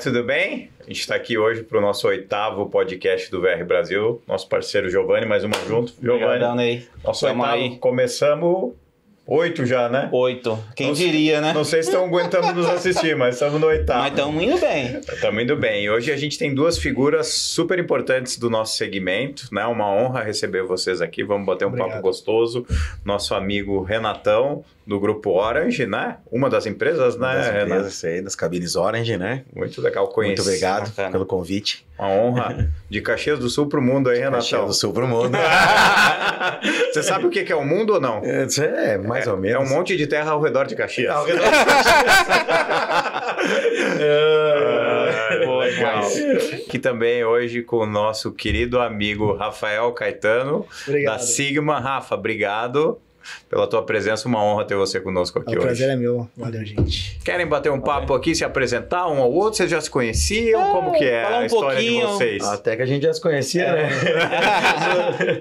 tudo bem? A gente está aqui hoje para o nosso 8º podcast do VR Brasil. Nosso parceiro Giovanni, mais uma junto. Giovanni, nosso 8º, começamos 8 já, né? 8. Quem diria, né? Não sei se estão aguentando nos assistir, mas estamos no 8º. Mas estamos indo bem. Estamos indo bem. Hoje a gente tem duas figuras super importantes do nosso segmento, né? Uma honra receber vocês aqui. Vamos bater um papo gostoso. Nosso amigo Renatão, do Grupo Orange, né? Uma das empresas, né, Renato? Das cabines Orange, né? Muito legal conhecer. Muito obrigado pelo convite. Uma honra. De Caxias do Sul para o mundo aí, Renatão. Caxias do Sul para o mundo. Você sabe o que é o mundo ou não? É, mais ou menos. É um monte de terra ao redor de Caxias. Ao redor de Caxias. Que também hoje com o nosso querido amigo Rafael Caetano, da Sigma. Rafa, obrigado pela tua presença, uma honra ter você conosco aqui hoje. O prazer é meu, valeu, gente. Querem bater um papo aqui, se apresentar um ao outro? Vocês já se conheciam? Como que é a história de vocês? Até que a gente já se conhecia, né?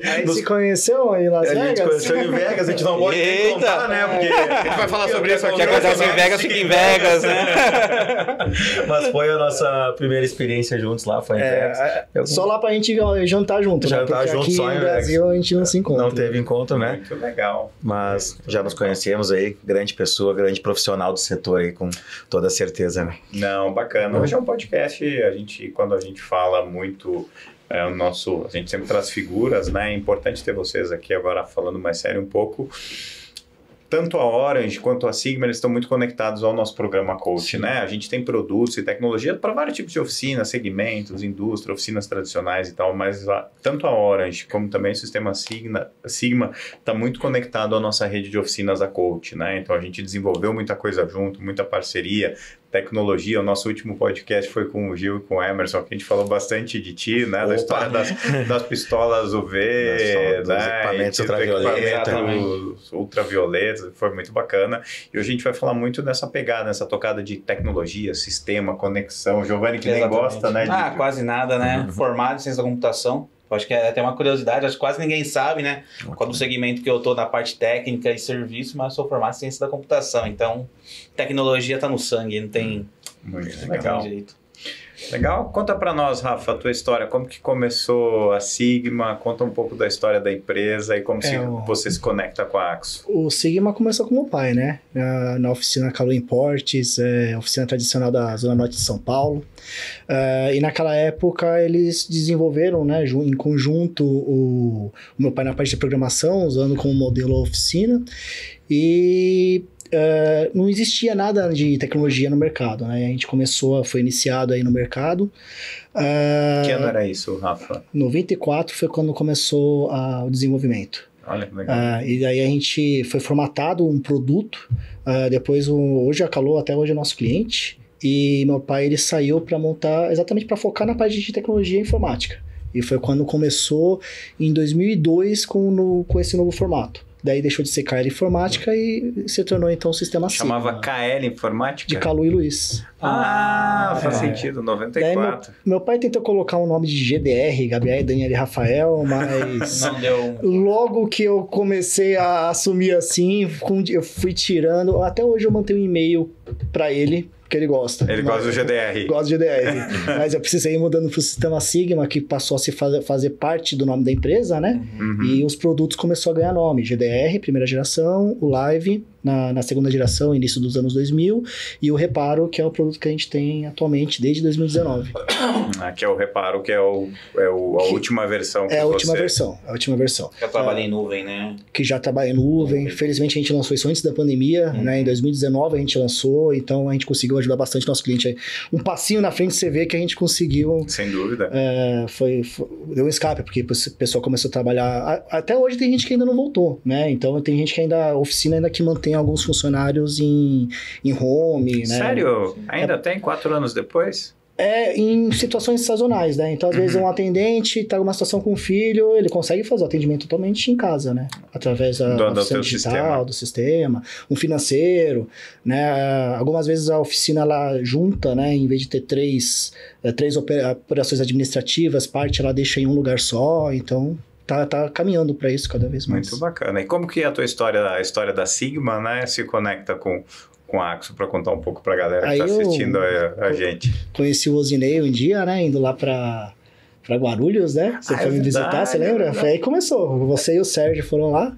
Aí se conheceu em Las Vegas? A gente conheceu em Vegas, a gente não pode nem contar, né? Porque a gente vai falar sobre isso aqui. O que acontece em Vegas fica em Vegas, né? Mas foi a nossa primeira experiência juntos lá, foi em Vegas. Só lá pra gente jantar junto, jantar junto, aqui só em Brasil a gente não se encontra. Não teve encontro, né? Muito legal. Mas já nos conhecemos aí, grande pessoa, grande profissional do setor aí, com toda certeza, né? Não, bacana. Hoje é um podcast, quando a gente fala muito, a gente sempre traz figuras, né? É importante ter vocês aqui agora falando mais sério um pouco. Tanto a Orange quanto a Sigma, eles estão muito conectados ao nosso programa Coach, né? A gente tem produtos e tecnologia para vários tipos de oficinas, segmentos, indústria, oficinas tradicionais e tal, mas tanto a Orange como também o sistema Sigma está muito conectado à nossa rede de oficinas da Coach, né? Então a gente desenvolveu muita coisa junto, muita parceria, tecnologia. O nosso último podcast foi com o Gil e com o Emerson, que a gente falou bastante de ti, né? Da história das pistolas UV, dos equipamentos ultravioletas, foi muito bacana. E hoje a gente vai falar muito nessa pegada, nessa tocada de tecnologia, sistema, conexão. Giovanni, que nem gosta, né? Quase nada, né? Formado em ciência da computação. Acho que é até uma curiosidade, acho que quase ninguém sabe, né? Qual o segmento que eu tô na parte técnica e serviço, mas eu sou formado em ciência da computação. Então, tecnologia tá no sangue, não tem jeito. Legal. Conta para nós, Rafa, a tua história. Como que começou a Sigma? Conta um pouco da história da empresa e como você se conecta com a Axo. O Sigma começou com o meu pai, né? Na oficina Calu Importes, oficina tradicional da Zona Norte de São Paulo. E naquela época eles desenvolveram, né, em conjunto, o meu pai na parte de programação, usando como modelo a oficina. E não existia nada de tecnologia no mercado, né? A gente foi iniciado aí no mercado. Que ano era isso, Rafa? 94 foi quando começou o desenvolvimento. Olha que legal. E daí a gente foi formatado um produto. Depois, hoje a Calu até hoje é nosso cliente. E meu pai ele saiu para montar, exatamente para focar na parte de tecnologia e informática. E foi quando começou em 2002 com esse novo formato. Daí deixou de ser KL Informática e se tornou então o sistema Sigma. Chamava KL Informática? De Calu e Luiz. Faz sentido, 94. Meu pai tentou colocar um nome de GDR, Gabriel, Daniel e Rafael, mas não deu. Logo que eu comecei a assumir assim, eu fui tirando. Até hoje eu mantenho um e-mail para ele, que ele gosta. Ele gosta do GDR. Gosta do GDR. Mas eu precisei ir mudando pro sistema Sigma, que passou a se fazer parte do nome da empresa, né? Uhum. E os produtos começaram a ganhar nome. GDR, primeira geração, o Live, na segunda geração, início dos anos 2000, e o Reparo, que é o produto que a gente tem atualmente desde 2019. Que é o Reparo, que é a última versão. É a última versão. Já trabalhei em nuvem, né? Que já trabalha em nuvem. Felizmente a gente lançou isso antes da pandemia, né? Em 2019 a gente lançou, então a gente conseguiu ajudar bastante nosso cliente aí. Um passinho na frente você vê que a gente conseguiu. Sem dúvida. Deu um escape, porque o pessoal começou a trabalhar. Até hoje tem gente que ainda não voltou, né? Então tem gente que a oficina ainda que mantém alguns funcionários em home, né? Sério? Ainda tem 4 anos depois? Em situações sazonais, né? Então, às vezes, um atendente tá numa situação com o filho, ele consegue fazer o atendimento totalmente em casa, né? Através da oficina digital, do sistema. Um financeiro, né? Algumas vezes a oficina, ela junta, né? Em vez de ter três operações administrativas, parte ela deixa em um lugar só, então tá caminhando para isso cada vez mais. Muito bacana. E como que a tua história, a história da Sigma, né, se conecta com com a Axo para contar um pouco para a galera que Aí está assistindo a gente. Conheci o Osinei um dia, né? Indo lá para Guarulhos, né? Você foi me visitar, você lembra? Foi aí que começou. Você e o Sérgio foram lá.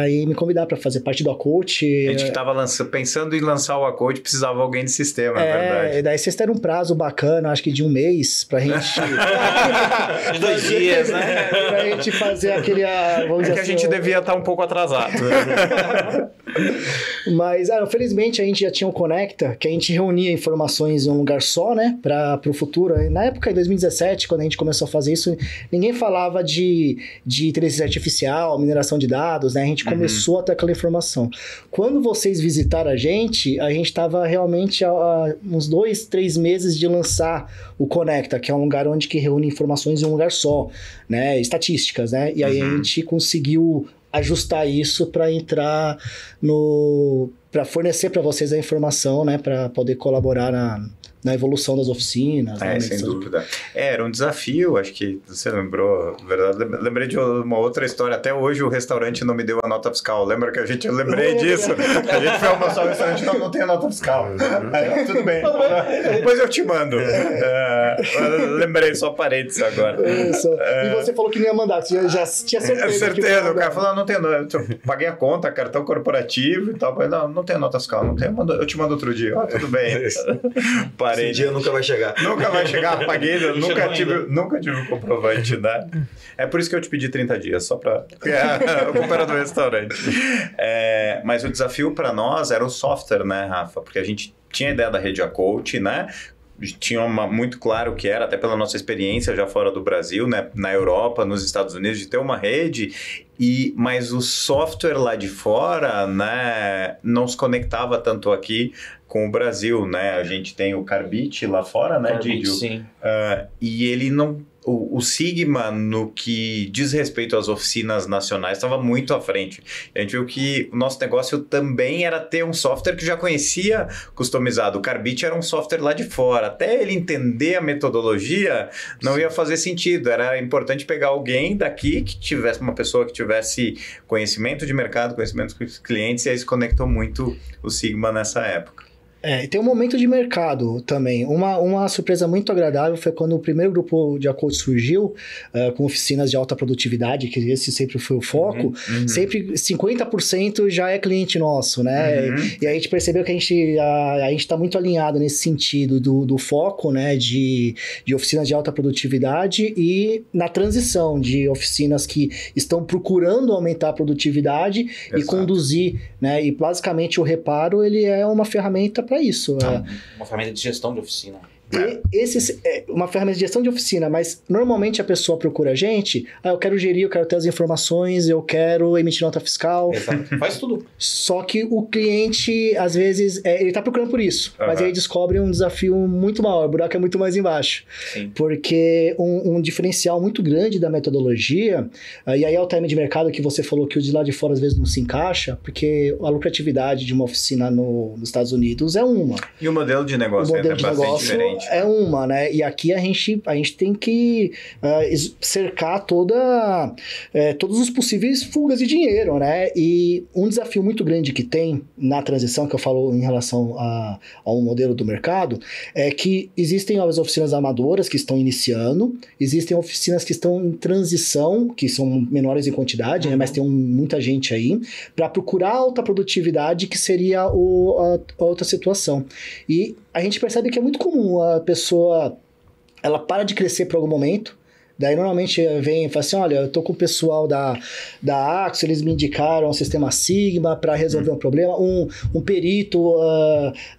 E me convidar para fazer parte do Acult. A gente que estava pensando em lançar o Acult, precisava alguém de sistema, é verdade. E daí vocês deram um prazo bacana, acho que de 1 mês, pra gente... De 2 dias, né? Pra gente fazer aquele... Vamos dizer que assim, a gente devia estar um pouco atrasado. Mas, felizmente, a gente já tinha um Conecta, que a gente reunia informações em um lugar só, né? Para o futuro. Na época, em 2017, quando a gente começou a fazer isso, ninguém falava de inteligência artificial, mineração de dados, né? A gente começou a ter aquela informação. Quando vocês visitaram a gente estava realmente há uns 2, 3 meses de lançar o Conecta, que é um lugar onde que reúne informações em um lugar só, né? Estatísticas, né? E aí a gente conseguiu ajustar isso para entrar para fornecer para vocês a informação, né? Para poder colaborar na evolução das oficinas. Né? Sem dúvida. Era um desafio, acho que você lembrou, verdade, lembrei de uma outra história, até hoje o restaurante não me deu a nota fiscal, lembra que eu lembrei disso? A gente foi almoçar no restaurante, não tem a nota fiscal. Aí, tudo bem, depois eu te mando. Lembrei, só parênteses agora. Isso. E você falou que não ia mandar, você já tinha certeza. Certeza, o cara falou, não tem, eu paguei a conta, cartão corporativo e tal, mas não tem a nota fiscal, não tem, eu te mando outro dia. Tudo bem. Esse dia nunca vai chegar. Nunca vai chegar, paguei, nunca tive o comprovante, né? É por isso que eu te pedi 30 dias, só para... A culpa era do restaurante. Mas o desafio para nós era o software, né, Rafa? Porque a gente tinha a ideia da rede Acult, né? Tinha muito claro que era, até pela nossa experiência já fora do Brasil, né? Na Europa, nos Estados Unidos, de ter uma rede... Mas o software lá de fora, né, não se conectava tanto aqui com o Brasil, né? A gente tem o Carbit lá fora, né, Didio? Sim. E ele não... O Sigma, no que diz respeito às oficinas nacionais, estava muito à frente. A gente viu que o nosso negócio também era ter um software que já conhecia customizado. O Carbit era um software lá de fora. Até ele entender a metodologia, não ia fazer sentido. Era importante pegar alguém daqui que tivesse uma pessoa que tivesse conhecimento de mercado, conhecimento com os clientes, e aí se conectou muito o Sigma nessa época. E tem um momento de mercado também. Uma surpresa muito agradável foi quando o primeiro grupo de Acult surgiu, com oficinas de alta produtividade, que esse sempre foi o foco. Sempre 50% já é cliente nosso, né? E a gente percebeu que a gente está muito alinhado nesse sentido do foco, né? De oficinas de alta produtividade e na transição de oficinas que estão procurando aumentar a produtividade. Exato. E conduzir, né? E basicamente o reparo, ele é uma ferramenta para isso. Uma ferramenta de gestão de oficina. Uma ferramenta de gestão de oficina, mas normalmente a pessoa procura a gente, eu quero gerir, eu quero ter as informações, eu quero emitir nota fiscal. Exato. Faz tudo. Só que o cliente, às vezes, ele tá procurando por isso, mas aí descobre um desafio muito maior, o buraco é muito mais embaixo. Sim. Porque um diferencial muito grande da metodologia, e aí é o time de mercado que você falou que o de lá de fora às vezes não se encaixa, porque a lucratividade de uma oficina nos Estados Unidos é uma. E o modelo de negócio é bastante diferente. É uma, né? E aqui a gente tem que cercar todos os possíveis fugas de dinheiro, né? E um desafio muito grande que tem na transição, que eu falo em relação ao modelo do mercado, é que existem as oficinas amadoras que estão iniciando, existem oficinas que estão em transição, que são menores em quantidade, né? Mas tem muita gente aí, para procurar alta produtividade, que seria a outra situação. E a gente percebe que é muito comum a pessoa, ela para de crescer por algum momento, daí normalmente vem e fala assim, olha, eu tô com o pessoal da Axo, eles me indicaram o sistema Sigma para resolver um problema, um perito,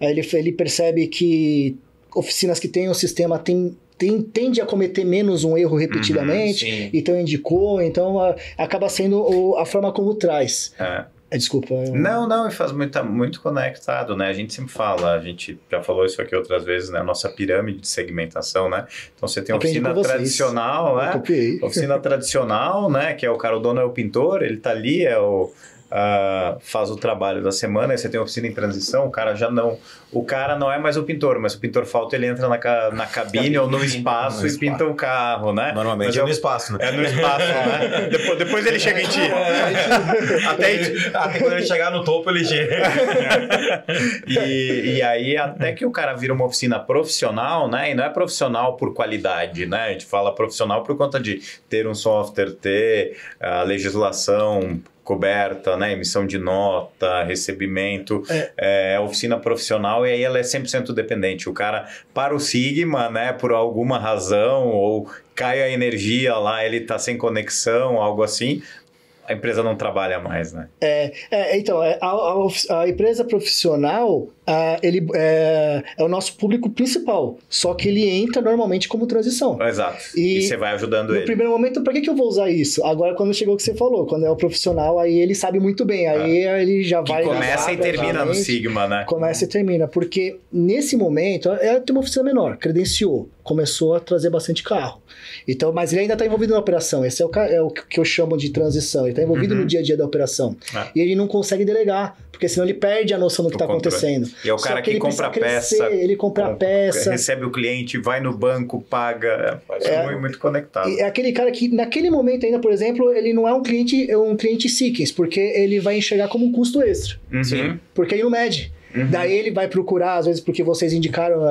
ele percebe que oficinas que têm o sistema tende a cometer menos um erro repetidamente, então indicou, então acaba sendo a forma como traz. Desculpa. Não, e faz muito conectado, né? A gente sempre fala, a gente já falou isso aqui outras vezes, né? A nossa pirâmide de segmentação, né? Então você tem a oficina tradicional, né? Oficina tradicional, né? Que é o cara, o dono é o pintor, ele tá ali, faz o trabalho da semana, aí você tem oficina em transição, o cara já não... O cara não é mais o pintor, mas o pintor falta, ele entra na cabine ou no espaço e pinta o carro, né? Normalmente é no espaço, né? É no espaço, né? Depois ele chega em ti. Até quando ele chegar no topo, ele chega. E aí, até que o cara vira uma oficina profissional, né? E não é profissional por qualidade, né? A gente fala profissional por conta de ter um software, ter a legislação coberta, né? Emissão de nota, recebimento, oficina profissional, e aí ela é 100% dependente. O cara, para o Sigma, né? Por alguma razão, ou cai a energia lá, ele tá sem conexão, algo assim, a empresa não trabalha mais, né? Então, a empresa profissional, ele é o nosso público principal, só que ele entra normalmente como transição. Exato. E você vai ajudando ele. No primeiro momento, para que eu vou usar isso? Agora, quando chegou o que você falou, quando é o profissional, aí ele sabe muito bem, aí ele já vai... Começa e termina no Sigma, né? Começa e termina, porque nesse momento, ela tem uma oficina menor, credenciou, começou a trazer bastante carro. Então, mas ele ainda está envolvido na operação, esse é o que eu chamo de transição, ele está envolvido no dia a dia da operação. E ele não consegue delegar, porque senão ele perde a noção do que está acontecendo. E é o cara que compra a peça, ele compra a peça, recebe o cliente, vai no banco, paga, muito conectado. É aquele cara que naquele momento ainda, por exemplo, ele não é um cliente Seekins, porque ele vai enxergar como um custo extra. Sim. Porque ele não mede. Daí ele vai procurar, às vezes porque vocês indicaram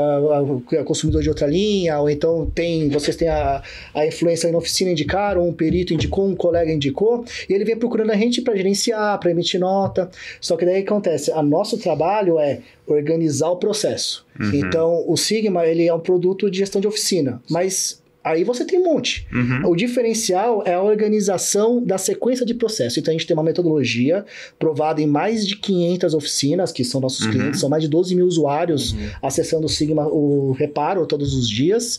a consumidor de outra linha, ou então vocês têm a influência na oficina, indicaram, um perito indicou, um colega indicou, e ele vem procurando a gente para gerenciar, para emitir nota. Só que daí o que acontece? O nosso trabalho é organizar o processo. Então, o Sigma, ele é um produto de gestão de oficina, mas... Aí você tem um monte. O diferencial é a organização da sequência de processo. Então, a gente tem uma metodologia provada em mais de 500 oficinas, que são nossos clientes, são mais de 12 mil usuários acessando o Sigma, o reparo, todos os dias.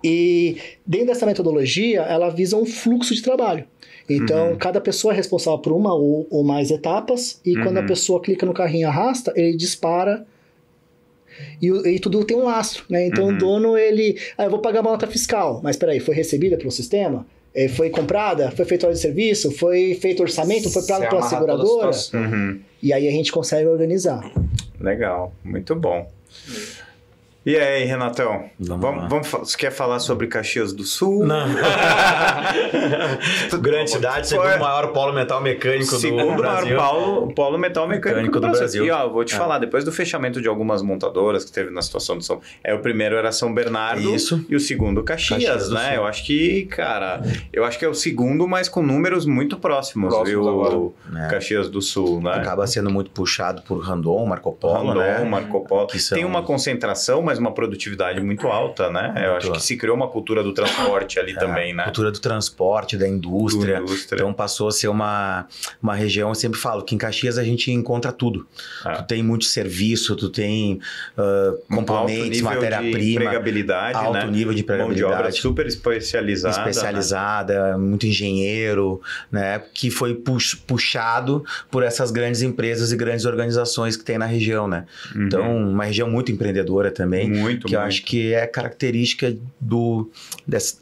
E dentro dessa metodologia, ela visa um fluxo de trabalho. Então, cada pessoa é responsável por uma ou mais etapas, e quando a pessoa clica no carrinho e arrasta, ele dispara. E tudo tem um lastro, né? Então o dono, eu vou pagar uma nota fiscal, mas peraí, foi recebida pelo sistema? Foi comprada? Foi feito hora de serviço? Foi feito orçamento? Foi pago pela seguradora? E aí a gente consegue organizar. Legal, muito bom. E aí, Renatão? Você quer falar sobre Caxias do Sul? Não. Grande cidade, segundo maior polo metal mecânico do Brasil. Segundo maior polo metal mecânico do Brasil. E vou te falar, depois do fechamento de algumas montadoras que teve na situação de o primeiro era São Bernardo. Isso. E o segundo Caxias, né? Eu acho que, cara, é o segundo, mas com números muito próximos, viu? Caxias do Sul, né? Acaba sendo muito puxado por Randon, Marco Polo, Marco Polo. Tem uma concentração, mas uma produtividade muito alta, né? Eu acho que se criou uma cultura do transporte ali também, né? Cultura do transporte, da indústria. Então passou a ser uma região, eu sempre falo que em Caxias a gente encontra tudo. Tu tem muito serviço, tu tem componentes, matéria-prima. Alto nível de empregabilidade. Mão de obra super especializada. Né? Muito engenheiro, né? Que foi puxado por essas grandes empresas e grandes organizações que tem na região, né? Então, uma região muito empreendedora também. Eu acho que é característica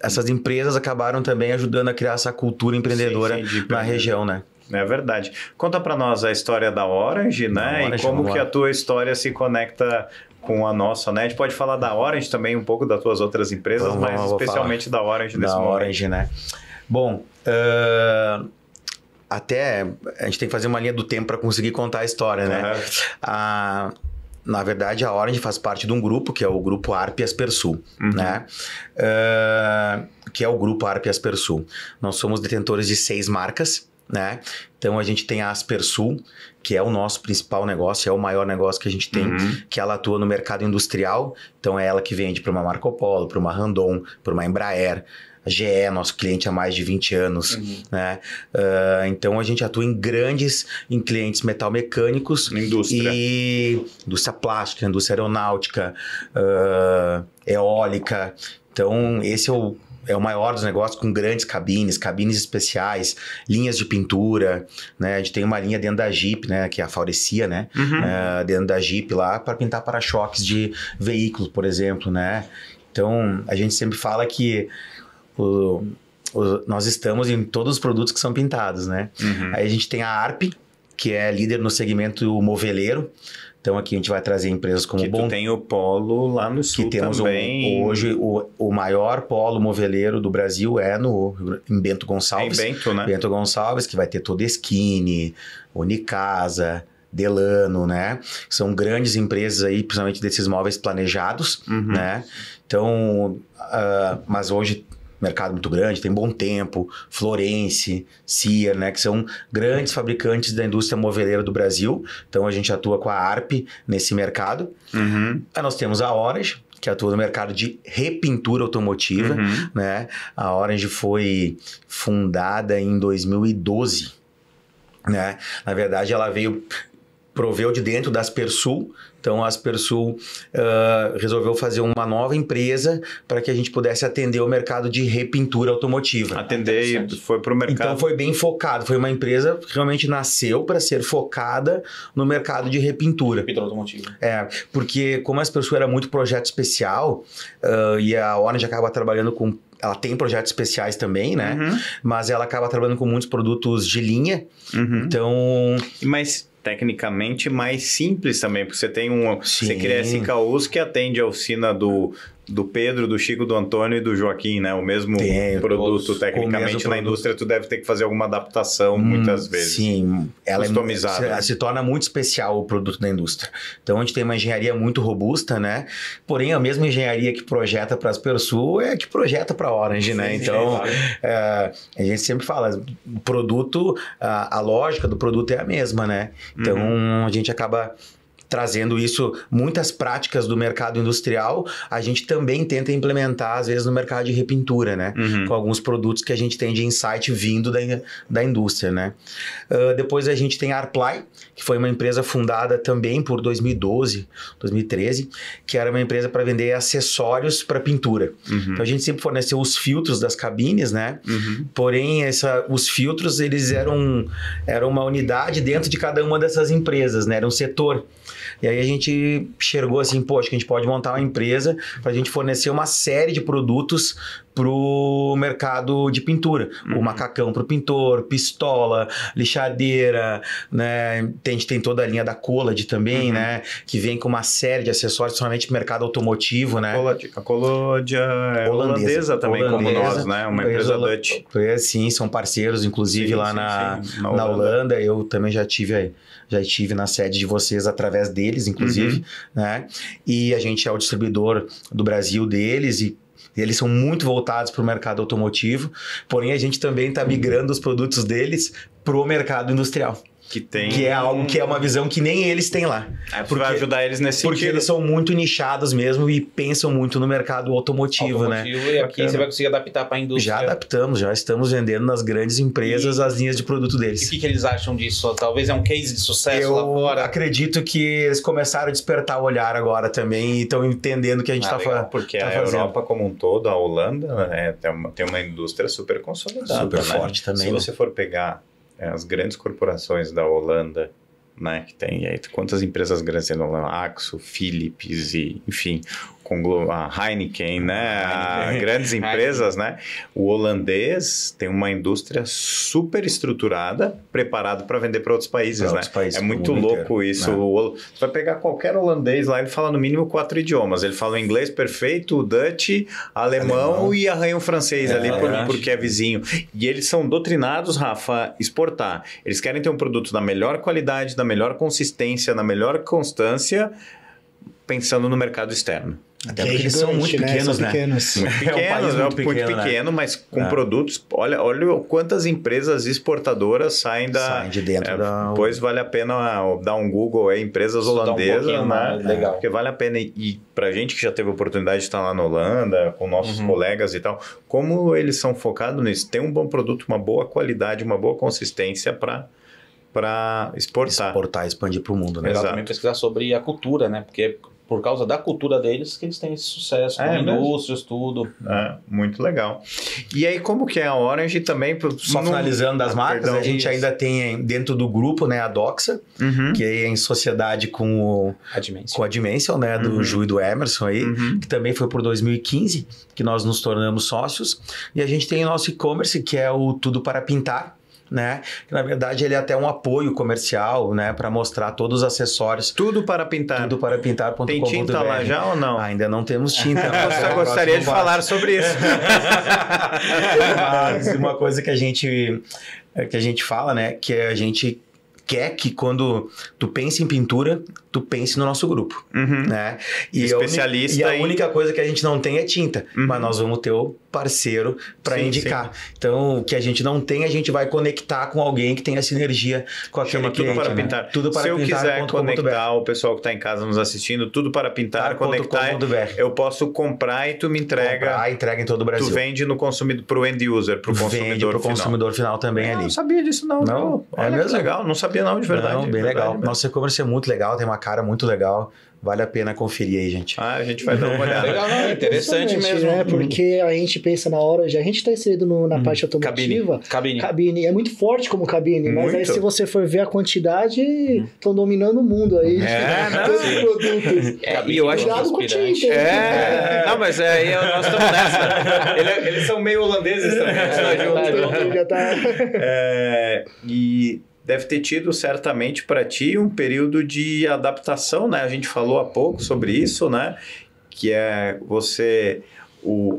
essas empresas acabaram também ajudando a criar essa cultura empreendedora na região, né? É verdade. Conta pra nós a história da Orange, né? E como que a tua história se conecta com a nossa, né? A gente pode falar da Orange também, um pouco das tuas outras empresas, mas especialmente da Orange nesse momento. Da Orange, né? Bom, até a gente tem que fazer uma linha do tempo para conseguir contar a história, né? Na verdade, a Orange faz parte de um grupo, que é o grupo ARP Aspersul, né? Que é o grupo ARP Aspersul. Nós somos detentores de 6 marcas, né? Então, a gente tem a Aspersul, que é o nosso principal negócio, é o maior negócio que a gente tem, que ela atua no mercado industrial. Então, é ela que vende para uma Marco Polo, para uma Randon, para uma Embraer. A GE, nosso cliente há mais de 20 anos, né? Então, a gente atua em clientes metalmecânicos. Indústria. E indústria plástica, indústria aeronáutica, eólica. Então, esse é o maior dos negócios, com grandes cabines especiais, linhas de pintura, né? A gente tem uma linha dentro da Jeep, né? Que é a Faurecia, né? Dentro da Jeep lá, para pintar para-choques de veículos, por exemplo, né? Então, a gente sempre fala que nós estamos em todos os produtos que são pintados, né? Aí a gente tem a Arp, que é líder no segmento moveleiro. Então aqui a gente vai trazer empresas como tu tem o polo lá no sul que temos também. Hoje o maior polo moveleiro do Brasil é em Bento Gonçalves. Em Bento, né? Bento Gonçalves, que vai ter Todeskine, Unicasa, Delano, né? São grandes empresas aí, principalmente desses móveis planejados, né? Então, mas hoje mercado muito grande, tem Bom Tempo, Florence, Sear, né, que são grandes fabricantes da indústria moveleira do Brasil. Então a gente atua com a Arp nesse mercado. Aí nós temos a Orange, que atua no mercado de repintura automotiva, né? A Orange foi fundada em 2012, né? Na verdade, ela proveu de dentro da Aspersul. Então, a Aspersul resolveu fazer uma nova empresa para que a gente pudesse atender o mercado de repintura automotiva. Atender e foi para o mercado. Então, foi bem focado. Foi uma empresa que realmente nasceu para ser focada no mercado de repintura. Repintura automotiva. Porque como a Aspersul era muito projeto especial, e a Orange acaba trabalhando com... Ela tem projetos especiais também, né? Mas ela acaba trabalhando com muitos produtos de linha. Então... Mas... tecnicamente mais simples também, porque você tem você cria a SKUs que atende a oficina do Pedro, do Chico, do Antônio e do Joaquim, né? O mesmo produto, tecnicamente, na indústria tu deve ter que fazer alguma adaptação muitas vezes. Sim, ela customizada. Se torna muito especial o produto da indústria. Então, a gente tem uma engenharia muito robusta, né? Porém, a mesma engenharia que projeta para a Aspersul é a que projeta para a Orange, né? Então, a gente sempre fala, o produto, a lógica do produto é a mesma, né? Então, a gente acaba trazendo isso, muitas práticas do mercado industrial, a gente também tenta implementar, às vezes, no mercado de repintura, né? Com alguns produtos que a gente tem de insight vindo da indústria, né? Depois a gente tem a Arply, que foi uma empresa fundada também por 2012, 2013, que era uma empresa para vender acessórios para pintura. Então a gente sempre forneceu os filtros das cabines, né? Porém, os filtros, eles eram uma unidade dentro de cada uma dessas empresas, né? Era um setor. E aí a gente enxergou assim, poxa, que a gente pode montar uma empresa para a gente fornecer uma série de produtos para o mercado de pintura. O macacão para o pintor, pistola, lixadeira, né? A gente tem toda a linha da Collad também, né? Que vem com uma série de acessórios, somente no mercado automotivo, né? A Collad é holandesa também, como nós, né? Uma empresa Dutch. Sim, são parceiros, inclusive lá na Holanda. Eu também já estive na sede de vocês através deles, inclusive, né? E a gente é o distribuidor do Brasil deles e eles são muito voltados para o mercado automotivo, porém a gente também está migrando os produtos deles para o mercado industrial. Que é algo que é uma visão que nem eles têm lá. Porque vai ajudar eles nesse sentido. Porque eles são muito nichados mesmo e pensam muito no mercado automotivo, né? E aqui você vai conseguir adaptar para a indústria. Já adaptamos, já estamos vendendo nas grandes empresas as linhas de produto deles. E o que eles acham disso? Talvez é um case de sucesso lá fora? Eu acredito que eles começaram a despertar o olhar agora também e estão entendendo o que a gente está fazendo. Porque a Europa como um todo, a Holanda, tem uma indústria super consolidada. Super forte também. Se você for pegar as grandes corporações da Holanda, né, que tem aí quantas empresas grandes tem na Holanda, Axo, Philips e, enfim, a Heineken, né, grandes empresas, né, o holandês tem uma indústria super estruturada, preparado para vender para outros países, né? É muito louco isso. Você vai pegar qualquer holandês lá, ele fala no mínimo 4 idiomas. Ele fala o inglês perfeito, o Dutch, alemão e arranha o francês ali, porque é vizinho. E eles são doutrinados, Rafa, a exportar. Eles querem ter um produto da melhor qualidade, da melhor consistência, na melhor constância, pensando no mercado externo. Até porque eles são muito pequenos, né? Muito pequeno, mas com produtos... Olha quantas empresas exportadoras saem de dentro da... Pois vale a pena dar um Google aí, empresas holandesas, né? Legal. Porque vale a pena. E pra gente que já teve a oportunidade de estar lá na Holanda, com nossos colegas e tal, como eles são focados nisso? Tem um bom produto, uma boa qualidade, uma boa consistência para exportar. Exportar, expandir para o mundo, né? Exatamente, pesquisar sobre a cultura, né? Porque por causa da cultura deles que eles têm esse sucesso com indústrias, tudo. Muito legal. E aí, como que é a Orange também? Só finalizando das marcas, a gente ainda tem dentro do grupo, né, a Doxa, que é em sociedade com a Dimension, né, do Ju e do Emerson aí, que também foi por 2015 que nós nos tornamos sócios. E a gente tem o nosso e-commerce, que é o Tudo para Pintar, né? Que, na verdade, ele é até um apoio comercial, né? Para mostrar todos os acessórios. Tudo para pintar. Tudo para pintar.com.br. Tem tinta lá já ou não? Ainda não temos tinta. Eu gostaria de falar sobre isso. Mas uma coisa que a gente fala, né? Que a gente quer que quando tu pense em pintura, tu pense no nosso grupo, né? E especialista a única coisa que a gente não tem é tinta, mas nós vamos ter o parceiro para indicar. Sim. Então, o que a gente não tem, a gente vai conectar com alguém que tenha sinergia com aquele cliente. Tudo para pintar. Tudo para Se eu pintar. quiser conectar o pessoal que está em casa nos assistindo, tudo para pintar, conectar, eu posso comprar e tu me entrega. Entrega em todo o Brasil. Tu vende no consumidor, para o end user, para o consumidor final. Vende para o consumidor final também ali. Não sabia disso não. Não? Olha, é mesmo? Legal. Não sabia não, de verdade. Não, bem legal. Nosso e-commerce é muito legal, tem uma cara muito legal. Vale a pena conferir aí, gente. A gente vai dar uma olhada. Legal, não, interessante mesmo. Né? Porque a gente pensa na hora, a gente está inserido na parte automotiva. Cabine. É muito forte como cabine, mas aí se você for ver a quantidade, estão dominando o mundo aí. Todos os produtos. E eu acho Cuidado com a tinta. Não, mas aí nós estamos nessa. Eles são meio holandeses também. E deve ter tido certamente para ti um período de adaptação, né? A gente falou há pouco sobre isso, né? Que é você...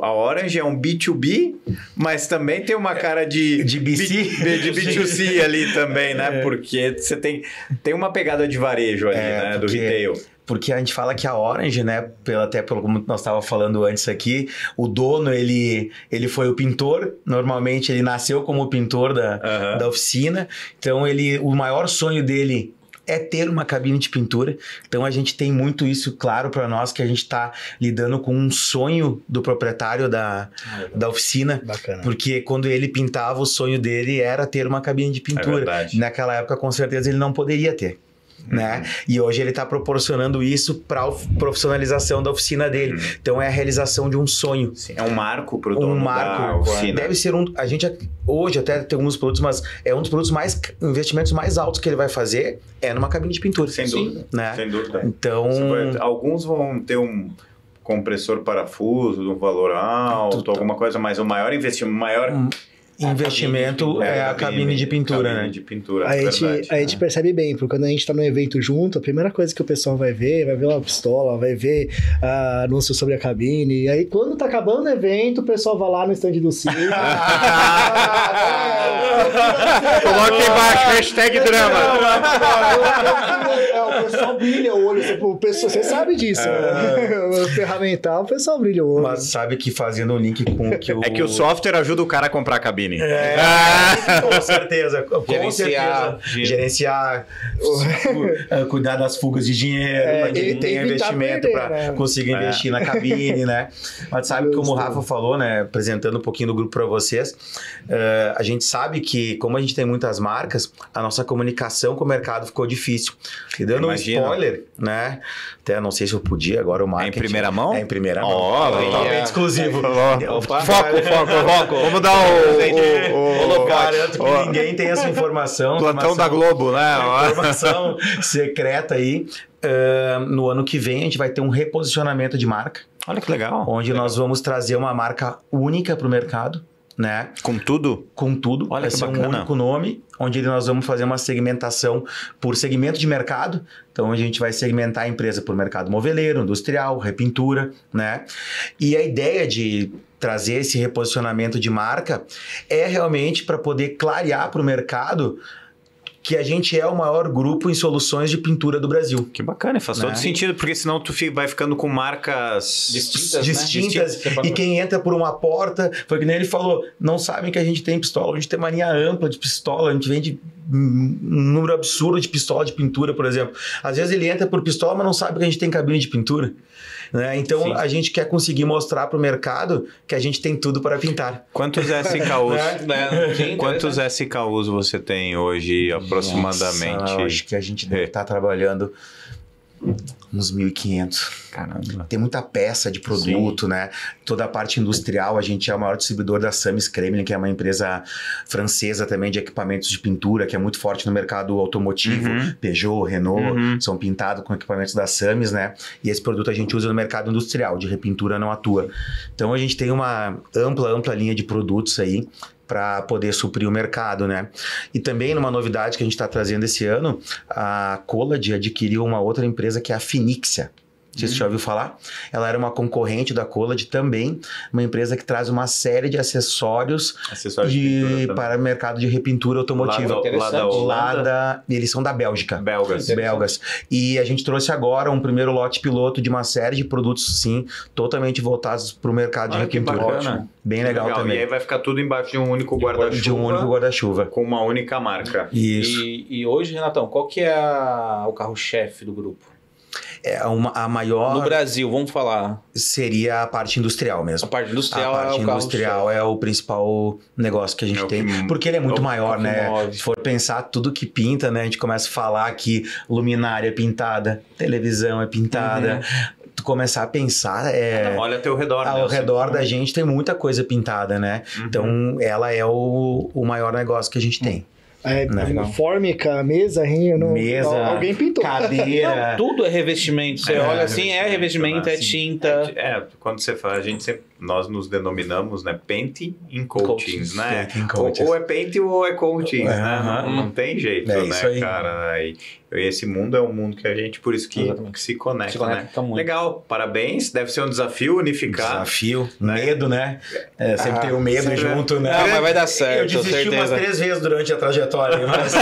A Orange é um B2B, mas também tem uma cara de B2C ali também, né? Porque você tem uma pegada de varejo ali, né? Do retail. Porque a gente fala que a Orange, né, até pelo como nós estávamos falando antes aqui, o dono, ele foi o pintor, normalmente ele nasceu como pintor da oficina, então o maior sonho dele é ter uma cabine de pintura, então a gente tem muito isso claro para nós, que a gente está lidando com um sonho do proprietário da oficina. Bacana. Porque quando ele pintava, o sonho dele era ter uma cabine de pintura. Naquela época, com certeza, ele não poderia ter. Né? E hoje ele está proporcionando isso para a profissionalização da oficina dele. Então é a realização de um sonho. Sim, é um marco para o dono da oficina. Deve ser a gente hoje até tem alguns produtos, mas é um dos produtos investimentos mais altos que ele vai fazer é numa cabine de pintura. Sem dúvida. Né? Sem dúvida. Então alguns vão ter um compressor parafuso de um valor alto, alguma coisa, mas o maior investimento é a cabine de pintura, né? De pintura, a gente percebe bem, porque quando a gente tá no evento junto, a primeira coisa que o pessoal vai ver uma pistola, vai ver anúncio sobre a cabine, e aí quando tá acabando o evento, o pessoal vai lá no stand do Ciro. Coloca embaixo, hashtag drama. O pessoal brilha o olho, você sabe disso. O ferramental, o pessoal brilha o olho. Mas sabe que fazendo um link com o que É que o software ajuda o cara a comprar a cabine. Com certeza. Gerenciar, cuidar das fugas de dinheiro, que ele tenha investimento para conseguir investir na cabine, né? Mas sabe, como o Rafa falou, né? Apresentando um pouquinho do grupo para vocês, a gente sabe que, como a gente tem muitas marcas, a nossa comunicação com o mercado ficou difícil. E dando um spoiler, né? Até não sei se eu podia, agora o marketing... É em primeira mão? É em primeira mão. Totalmente exclusivo. Foco. Vamos dar Eu garanto que ninguém tem essa informação. Plantão da Globo, né? Informação secreta aí. No ano que vem a gente vai ter um reposicionamento de marca. Olha que legal. Onde nós vamos trazer uma marca única para o mercado. Né? Com tudo? Com tudo. Olha, vai ser um único nome, onde nós vamos fazer uma segmentação por segmento de mercado. Então, a gente vai segmentar a empresa por mercado moveleiro, industrial, repintura, né? E a ideia de trazer esse reposicionamento de marca é realmente para poder clarear para o mercado que a gente é o maior grupo em soluções de pintura do Brasil. Que bacana, faz todo sentido, porque senão tu vai ficando com marcas distintas. E quem entra por uma porta, foi que nem ele falou, não sabem que a gente tem pistola, a gente tem mania ampla de pistola, a gente vende um número absurdo de pistola de pintura, por exemplo. Às vezes ele entra por pistola, mas não sabe que a gente tem cabine de pintura. Né? Então, a gente quer conseguir mostrar para o mercado que a gente tem tudo para pintar. Quantos SKUs? Quantos SKUs você tem hoje, aproximadamente? Nossa, acho que a gente deve estar trabalhando Uns 1.500. Caramba. Tem muita peça de produto, né? Toda a parte industrial, a gente é o maior distribuidor da Samis Kremlin, que é uma empresa francesa também de equipamentos de pintura, que é muito forte no mercado automotivo. Peugeot, Renault, são pintados com equipamentos da Samis, né? E esse produto a gente usa no mercado industrial, de repintura não atua. Então a gente tem uma ampla linha de produtos aí para poder suprir o mercado, né? E também numa novidade que a gente está trazendo esse ano, a Colad adquiriu uma outra empresa que é a Finixia. Não sei se você já ouviu falar. Ela era uma concorrente da Colad também, uma empresa que traz uma série de acessórios para o mercado de repintura automotiva. Eles são da Bélgica. Belgas. E a gente trouxe agora um primeiro lote piloto de uma série de produtos, sim, totalmente voltados para o mercado de repintura. Ótimo. Bem legal também. E aí vai ficar tudo embaixo de um único guarda-chuva. De um único guarda-chuva. Com uma única marca. Isso. E hoje, Renatão, qual que é o carro-chefe do grupo? A maior... No Brasil, vamos falar. Seria a parte industrial mesmo. A parte industrial, a parte industrial é o principal negócio que a gente tem. Porque ele é muito maior, né? Se for pensar tudo que pinta, né? A gente começa a falar que luminária é pintada, televisão é pintada. Tu começar a pensar... olha ao teu redor. Ao redor da gente tem muita coisa pintada, né? Então, ela é o maior negócio que a gente tem. Fórmica, mesa, alguém pintou. Cadeira. Tudo é revestimento. Você olha assim, é revestimento, é tinta. Quando você fala, a gente sempre, nós nos denominamos, né, painting in coatings, né? Ou é paint ou é coatings, né? Não tem jeito, né, cara? E esse mundo é um mundo que a gente, por isso que se conecta, né? Muito. Legal, parabéns. Deve ser um desafio unificar. Desafio, medo, né? Sempre tem o medo junto, né? Não, mas vai dar certo, eu desisti umas 3 vezes durante a trajetória, mas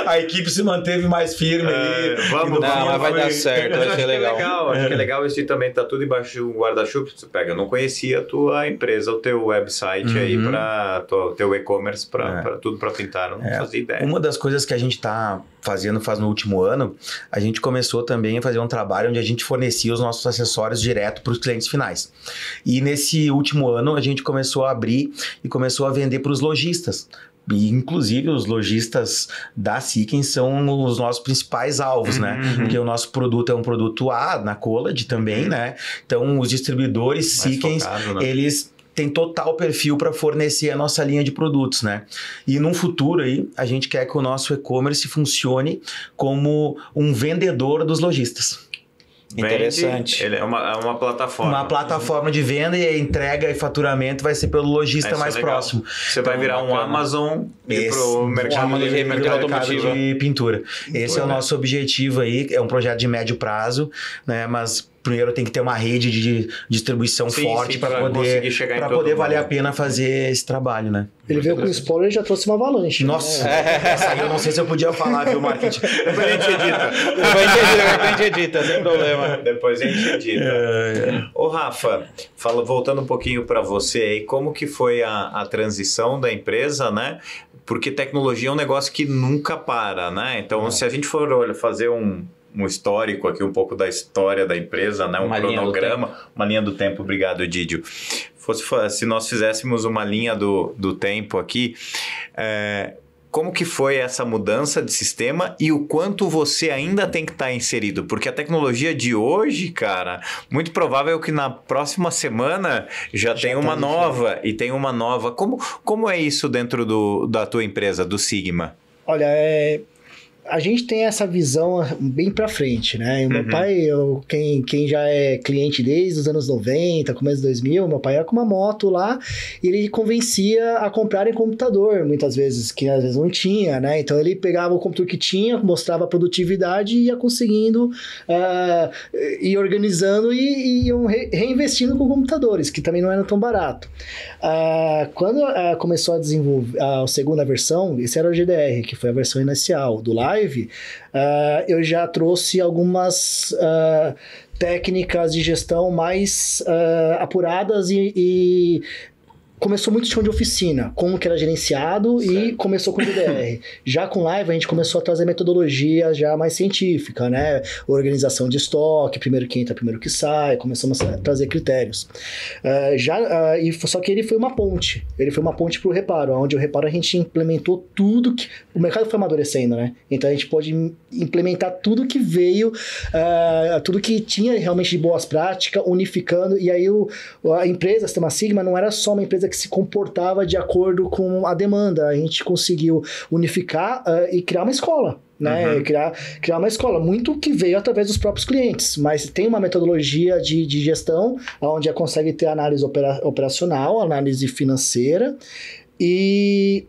a equipe se manteve mais firme. Mas vai dar certo, vai ser legal. Acho que é legal esse também, tá tudo embaixo de um guarda-chuva. Você pega, eu não conhecia a tua empresa, o teu website aí, teu e-commerce, tudo para pintar, eu não fazia ideia. Uma das coisas que a gente tá fazendo faz no último ano, a gente começou também a fazer um trabalho onde a gente fornecia os nossos acessórios direto para os clientes finais. E nesse último ano a gente começou a abrir e começou a vender para os lojistas. E, inclusive, os lojistas da Sikkens são os nossos principais alvos, né? Porque o nosso produto é um produto A, na Colad também, né? Então, os distribuidores Sikkens, eles tem total perfil para fornecer a nossa linha de produtos, né? E num futuro aí, a gente quer que o nosso e-commerce funcione como um vendedor dos lojistas. Interessante. Ele é uma plataforma. Uma plataforma de venda e a entrega e faturamento vai ser pelo lojista mais próximo. Você vai virar um Amazon pro mercado de pintura. Esse é o nosso objetivo aí, é um projeto de médio prazo, né? Mas primeiro tem que ter uma rede de distribuição forte para poder valer a pena fazer esse trabalho, né? Ele veio com spoiler e já trouxe uma avalanche. Nossa, essa aí eu não sei se eu podia falar, viu, marketing? Depois a gente edita. Depois a gente edita, sem problema. Depois a gente edita. Ô, Rafa, voltando um pouquinho para você aí, como que foi a transição da empresa, né? Porque tecnologia é um negócio que nunca para, né? Então, se a gente for fazer um histórico aqui, um pouco da história da empresa, né? Um cronograma, uma linha do tempo. Obrigado, Didio. Se nós fizéssemos uma linha do tempo aqui, como que foi essa mudança de sistema e o quanto você ainda tem que estar inserido? Porque a tecnologia de hoje, cara, muito provável que na próxima semana já tem uma nova e tem uma nova. Como é isso dentro da tua empresa, do Sigma? Olha, a gente tem essa visão bem pra frente, né? E o meu pai, quem já é cliente desde os anos 90, começo de 2000, meu pai ia com uma moto lá e ele convencia a comprar em computador, muitas vezes, que às vezes não tinha, né? Então ele pegava o computador que tinha, mostrava a produtividade e ia conseguindo ir organizando e iam reinvestindo com computadores, que também não era tão barato. Quando começou a desenvolver a segunda versão, esse era o GDR, que foi a versão inicial do Live, eu já trouxe algumas técnicas de gestão mais apuradas e começou muito chão de oficina, como que era gerenciado e começou com o DDR. Já com Live, a gente começou a trazer metodologia já mais científica, né? Organização de estoque, primeiro que entra, primeiro que sai, começamos a trazer critérios. Só que ele foi uma ponte. Ele foi uma ponte para o reparo, onde o reparo a gente implementou tudo que... O mercado foi amadurecendo, né? Então a gente pode implementar tudo que veio, tudo que tinha realmente de boas práticas, unificando, e aí a empresa, Sistema Sigma, não era só uma empresa que se comportava de acordo com a demanda, a gente conseguiu unificar e criar uma escola, né? Criar uma escola, muito que veio através dos próprios clientes, mas tem uma metodologia de gestão, onde consegue ter análise operacional, análise financeira e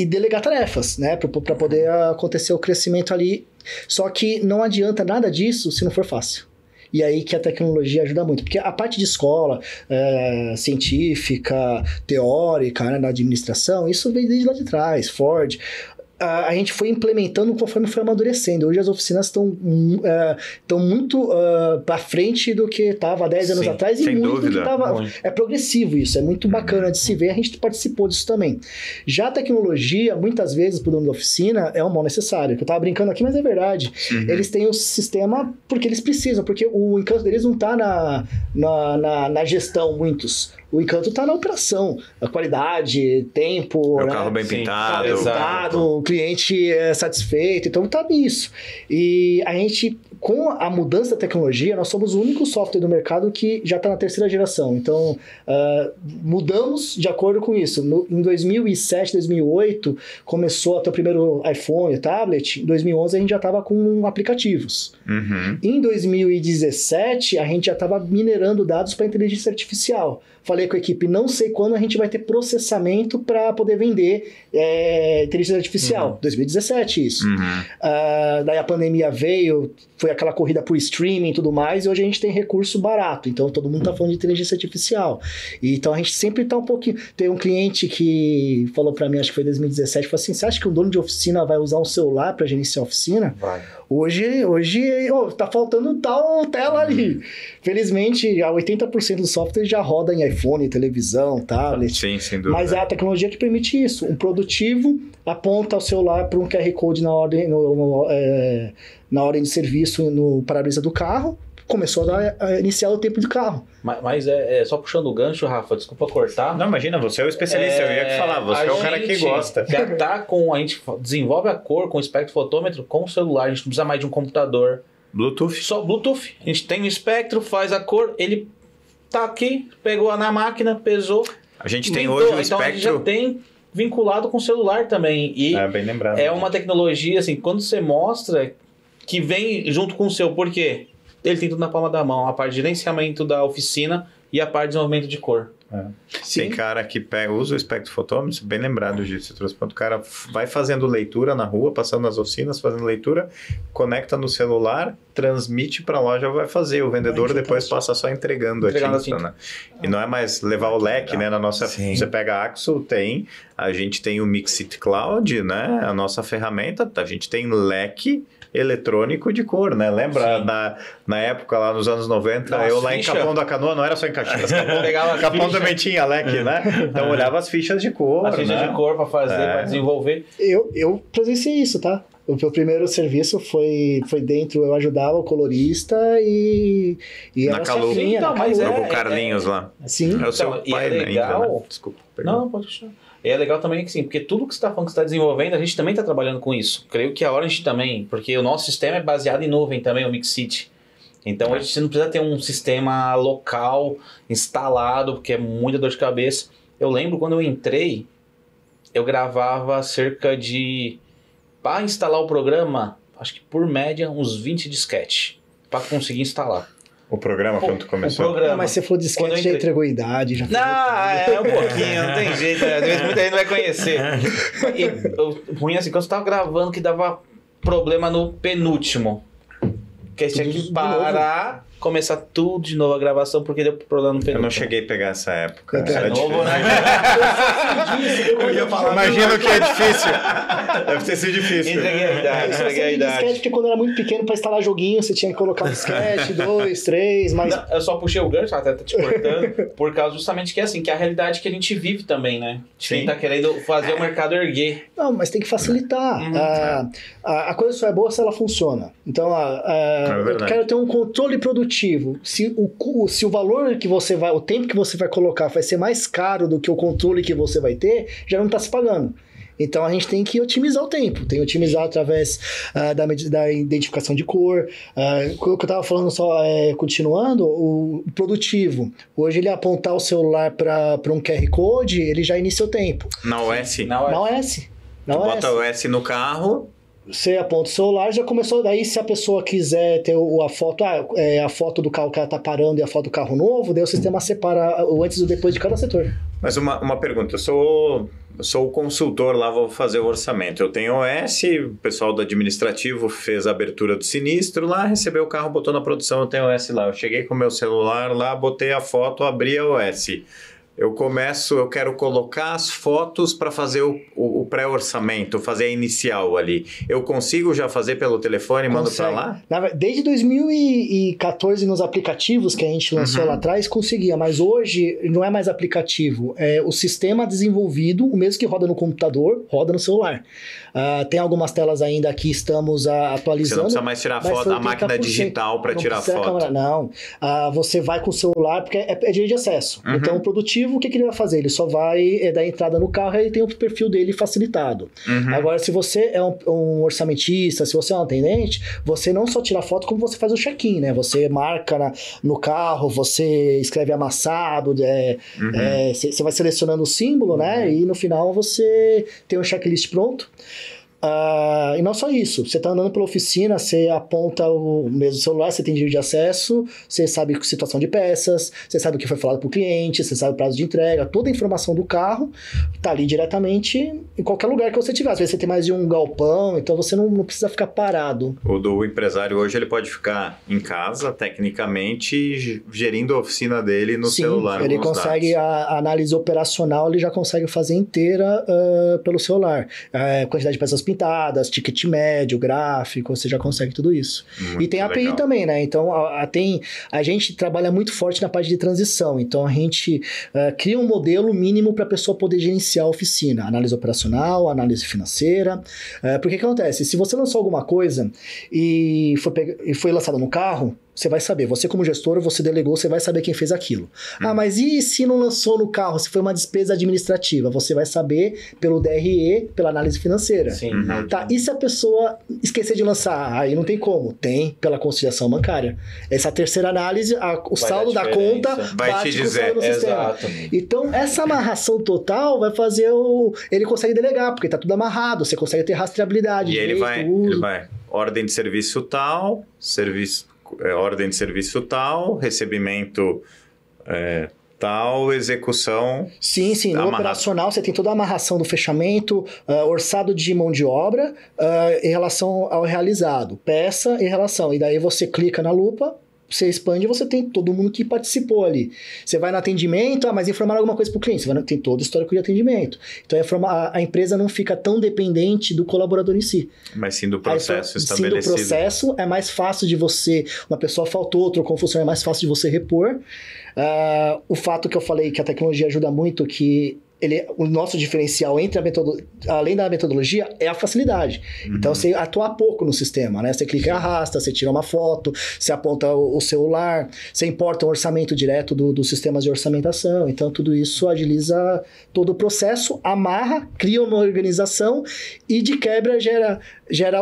delegar tarefas, né? Para poder acontecer o crescimento ali. Só que não adianta nada disso se não for fácil. E aí que a tecnologia ajuda muito. Porque a parte de escola, científica, teórica, né, na administração, isso veio desde lá de trás, Ford. A gente foi implementando conforme foi amadurecendo. Hoje as oficinas estão muito para frente do que estava há 10 anos atrás e muito do que estava... É progressivo isso, é muito bacana de se ver, a gente participou disso também. Já a tecnologia, muitas vezes, para o dono da oficina, é um mal necessário. Eu estava brincando aqui, mas é verdade. Eles têm o sistema porque eles precisam, porque o encanto deles não está na gestão, muitos. O encanto está na operação, a qualidade, tempo... O carro bem pintado. O cliente é satisfeito, então está nisso. E a gente, com a mudança da tecnologia, nós somos o único software do mercado que já está na 3ª geração. Então, mudamos de acordo com isso. Em 2007, 2008, começou a ter o primeiro iPhone, tablet. Em 2011, a gente já estava com aplicativos. Em 2017, a gente já estava minerando dados para inteligência artificial. Falei com a equipe, não sei quando a gente vai ter processamento para poder vender inteligência artificial. 2017 isso. Daí a pandemia veio, foi aquela corrida por streaming e tudo mais, e hoje a gente tem recurso barato. Então todo mundo está falando de inteligência artificial. E, então a gente sempre está um pouquinho... Tem um cliente que falou para mim, acho que foi em 2017, falou assim, você acha que um dono de oficina vai usar um celular para gerenciar a oficina? Vai. Hoje tá faltando tal tela ali. Felizmente, 80% dos softwares já roda em iPhone, televisão, tablet. Sim, sem dúvida. Mas é a tecnologia que permite isso. Um produtivo aponta o celular para um QR Code na ordem de serviço no para-brisa do carro, começou a iniciar o tempo de carro. Mas só puxando o gancho, Rafa, desculpa cortar. Não, imagina, você é o especialista, eu ia te falar, você é o cara que gosta. Já tá a gente desenvolve a cor com o espectrofotômetro com o celular, a gente não precisa mais de um computador. Bluetooth? Só Bluetooth. A gente tem o espectro, faz a cor, ele tá aqui, pegou na máquina, pesou. A gente tem hoje o espectro... Então a gente já tem vinculado com o celular também. E bem lembrado. É uma tecnologia, assim, quando você mostra que vem junto com o seu, por quê? Ele tem tudo na palma da mão, a parte de gerenciamento da oficina e a parte de desenvolvimento de cor. Tem cara que usa o espectrofotômetro, bem lembrado disso, o cara vai fazendo leitura na rua, passando nas oficinas, fazendo leitura, conecta no celular, transmite para a loja, vai fazer, o vendedor depois passa só entregando a tinta, né? E não é mais levar o leque, né? Na nossa, você pega a Axo, a gente tem o Mixit Cloud, né? A nossa ferramenta, a gente tem leque eletrônico de cor, né? Lembra na época lá nos anos 90, eu lá em Capão da Canoa, não era só em Caxias, Capão também tinha leque, né? Então olhava as fichas de cor, as fichas de cor para fazer, para desenvolver. Eu presenciei isso, tá? O meu primeiro serviço foi dentro, eu ajudava o colorista e na Calu. Então, mas o Carlinhos lá. Sim. É o seu pai, legal. Ainda, né? Desculpa. Não, pode deixar. E é legal também que sim, porque tudo que você está falando que você está desenvolvendo, a gente também está trabalhando com isso. Creio que a Orange também, porque o nosso sistema é baseado em nuvem também, o Mixit. Então hoje você não precisa ter um sistema local instalado, porque é muita dor de cabeça. Eu lembro quando eu entrei, eu gravava cerca de... Para instalar o programa, acho que por média, uns 20 disquetes para conseguir instalar. O programa, quando tu começou? O programa. Mas você falou disquete, já entregou idade. Já um pouquinho, não tem jeito. Às vezes muita gente não vai conhecer. E ruim assim, quando você tava gravando que dava problema no penúltimo. Que você tinha que parar, começar tudo de novo a gravação, porque deu problema no Eu não cheguei a pegar essa época. É novo, né? Eu ia falar, imagino que é difícil. Deve ter sido difícil. Entreguei a idade, entreguei a idade. Disquete, porque quando era muito pequeno, pra instalar joguinho, você tinha que colocar um disquete, 2, 3, mas... Não, eu só puxei o gancho, até tá te cortando, por causa justamente que é assim, que é a realidade que a gente vive também, né? Quem tá querendo fazer o mercado erguer. Não, mas tem que facilitar. A coisa só é boa se ela funciona. Então, eu quero ter um controle produtivo. Se o valor que você vai, o tempo que você vai colocar vai ser mais caro do que o controle que você vai ter, já não está se pagando. Então a gente tem que otimizar o tempo, tem que otimizar através da identificação de cor. O que eu estava falando, só continuando, o produtivo. Hoje ele apontar o celular para um QR Code, ele já inicia o tempo. Na OS? Na OS. Bota o OS no carro. Você aponta o celular, já começou. Daí, se a pessoa quiser ter a foto, a foto do carro que ela tá parando e a foto do carro novo, daí o sistema separa o antes e o depois de cada setor. Mas uma pergunta, eu sou o consultor lá, vou fazer o orçamento. Eu tenho OS, o pessoal do administrativo fez a abertura do sinistro lá, recebeu o carro, botou na produção, eu tenho OS lá. Eu cheguei com o meu celular lá, botei a foto, abri a OS. Eu quero colocar as fotos para fazer o pré-orçamento, fazer a inicial ali. Eu consigo já fazer pelo telefone e mando para lá? Desde 2014, nos aplicativos que a gente lançou lá atrás, conseguia. Mas hoje não é mais aplicativo. É o sistema desenvolvido, o mesmo que roda no computador, roda no celular. Tem algumas telas ainda que estamos atualizando. Você não precisa mais tirar foto da máquina digital para tirar foto. Não. Você vai com o celular, porque é direito de acesso. Então, o produtivo, o que ele vai fazer? Ele só vai dar entrada no carro e ele tem o perfil dele facilitado. Agora, se você é um orçamentista, se você é um atendente, você não só tira foto, como você faz o check-in, né? Você marca no carro, você escreve amassado, você vai selecionando o símbolo, né? E no final você tem um checklist pronto. E não só isso, você está andando pela oficina, você aponta o mesmo celular, você tem direito de acesso, você sabe a situação de peças, você sabe o que foi falado para o cliente, você sabe o prazo de entrega, toda a informação do carro está ali diretamente em qualquer lugar que você tiver. Às vezes você tem mais de um galpão, então você não precisa ficar parado. O do empresário hoje ele pode ficar em casa, tecnicamente, gerindo a oficina dele no celular. Ele consegue a análise operacional, ele já consegue fazer inteira pelo celular. Quantidade de peças pintadas, ticket médio, gráfico, você já consegue tudo isso. Muito e tem a API legal. Também, né? Então, a gente trabalha muito forte na parte de transição. Então, a gente cria um modelo mínimo para a pessoa poder gerenciar a oficina. Análise operacional, análise financeira. Porque o que acontece? Se você lançou alguma coisa e foi lançada no carro, você vai saber, você como gestor, você delegou, você vai saber quem fez aquilo. Mas e se não lançou no carro, se foi uma despesa administrativa? Você vai saber pelo DRE, pela análise financeira. Sim. Tá, e se a pessoa esquecer de lançar? Aí não tem como. Tem pela conciliação bancária. Essa terceira análise, o saldo da conta vai te dizer. Exato. Então, essa amarração total vai fazer ele consegue delegar, porque tá tudo amarrado, você consegue ter rastreabilidade. E ele vai, ordem de serviço tal, ordem de serviço tal, recebimento tal, execução... Sim. No operacional você tem toda a amarração do fechamento, orçado de mão de obra em relação ao realizado, peça em relação. E daí você clica na lupa, você expande e você tem todo mundo que participou ali. Você vai no atendimento, mas informar alguma coisa para o cliente. Tem todo o histórico de atendimento. Então, a empresa não fica tão dependente do colaborador em si. Mas sim do processo estabelecido. Sim do processo, é mais fácil de você... Uma pessoa faltou, trocou função, é mais fácil de você repor. O fato que eu falei que a tecnologia ajuda muito, que o nosso diferencial além da metodologia é a facilidade. Então, você atua pouco no sistema, né? Você clica e arrasta, você tira uma foto, você aponta o celular, você importa um orçamento direto dos sistemas de orçamentação. Então, tudo isso agiliza todo o processo, amarra, cria uma organização e, de quebra, gera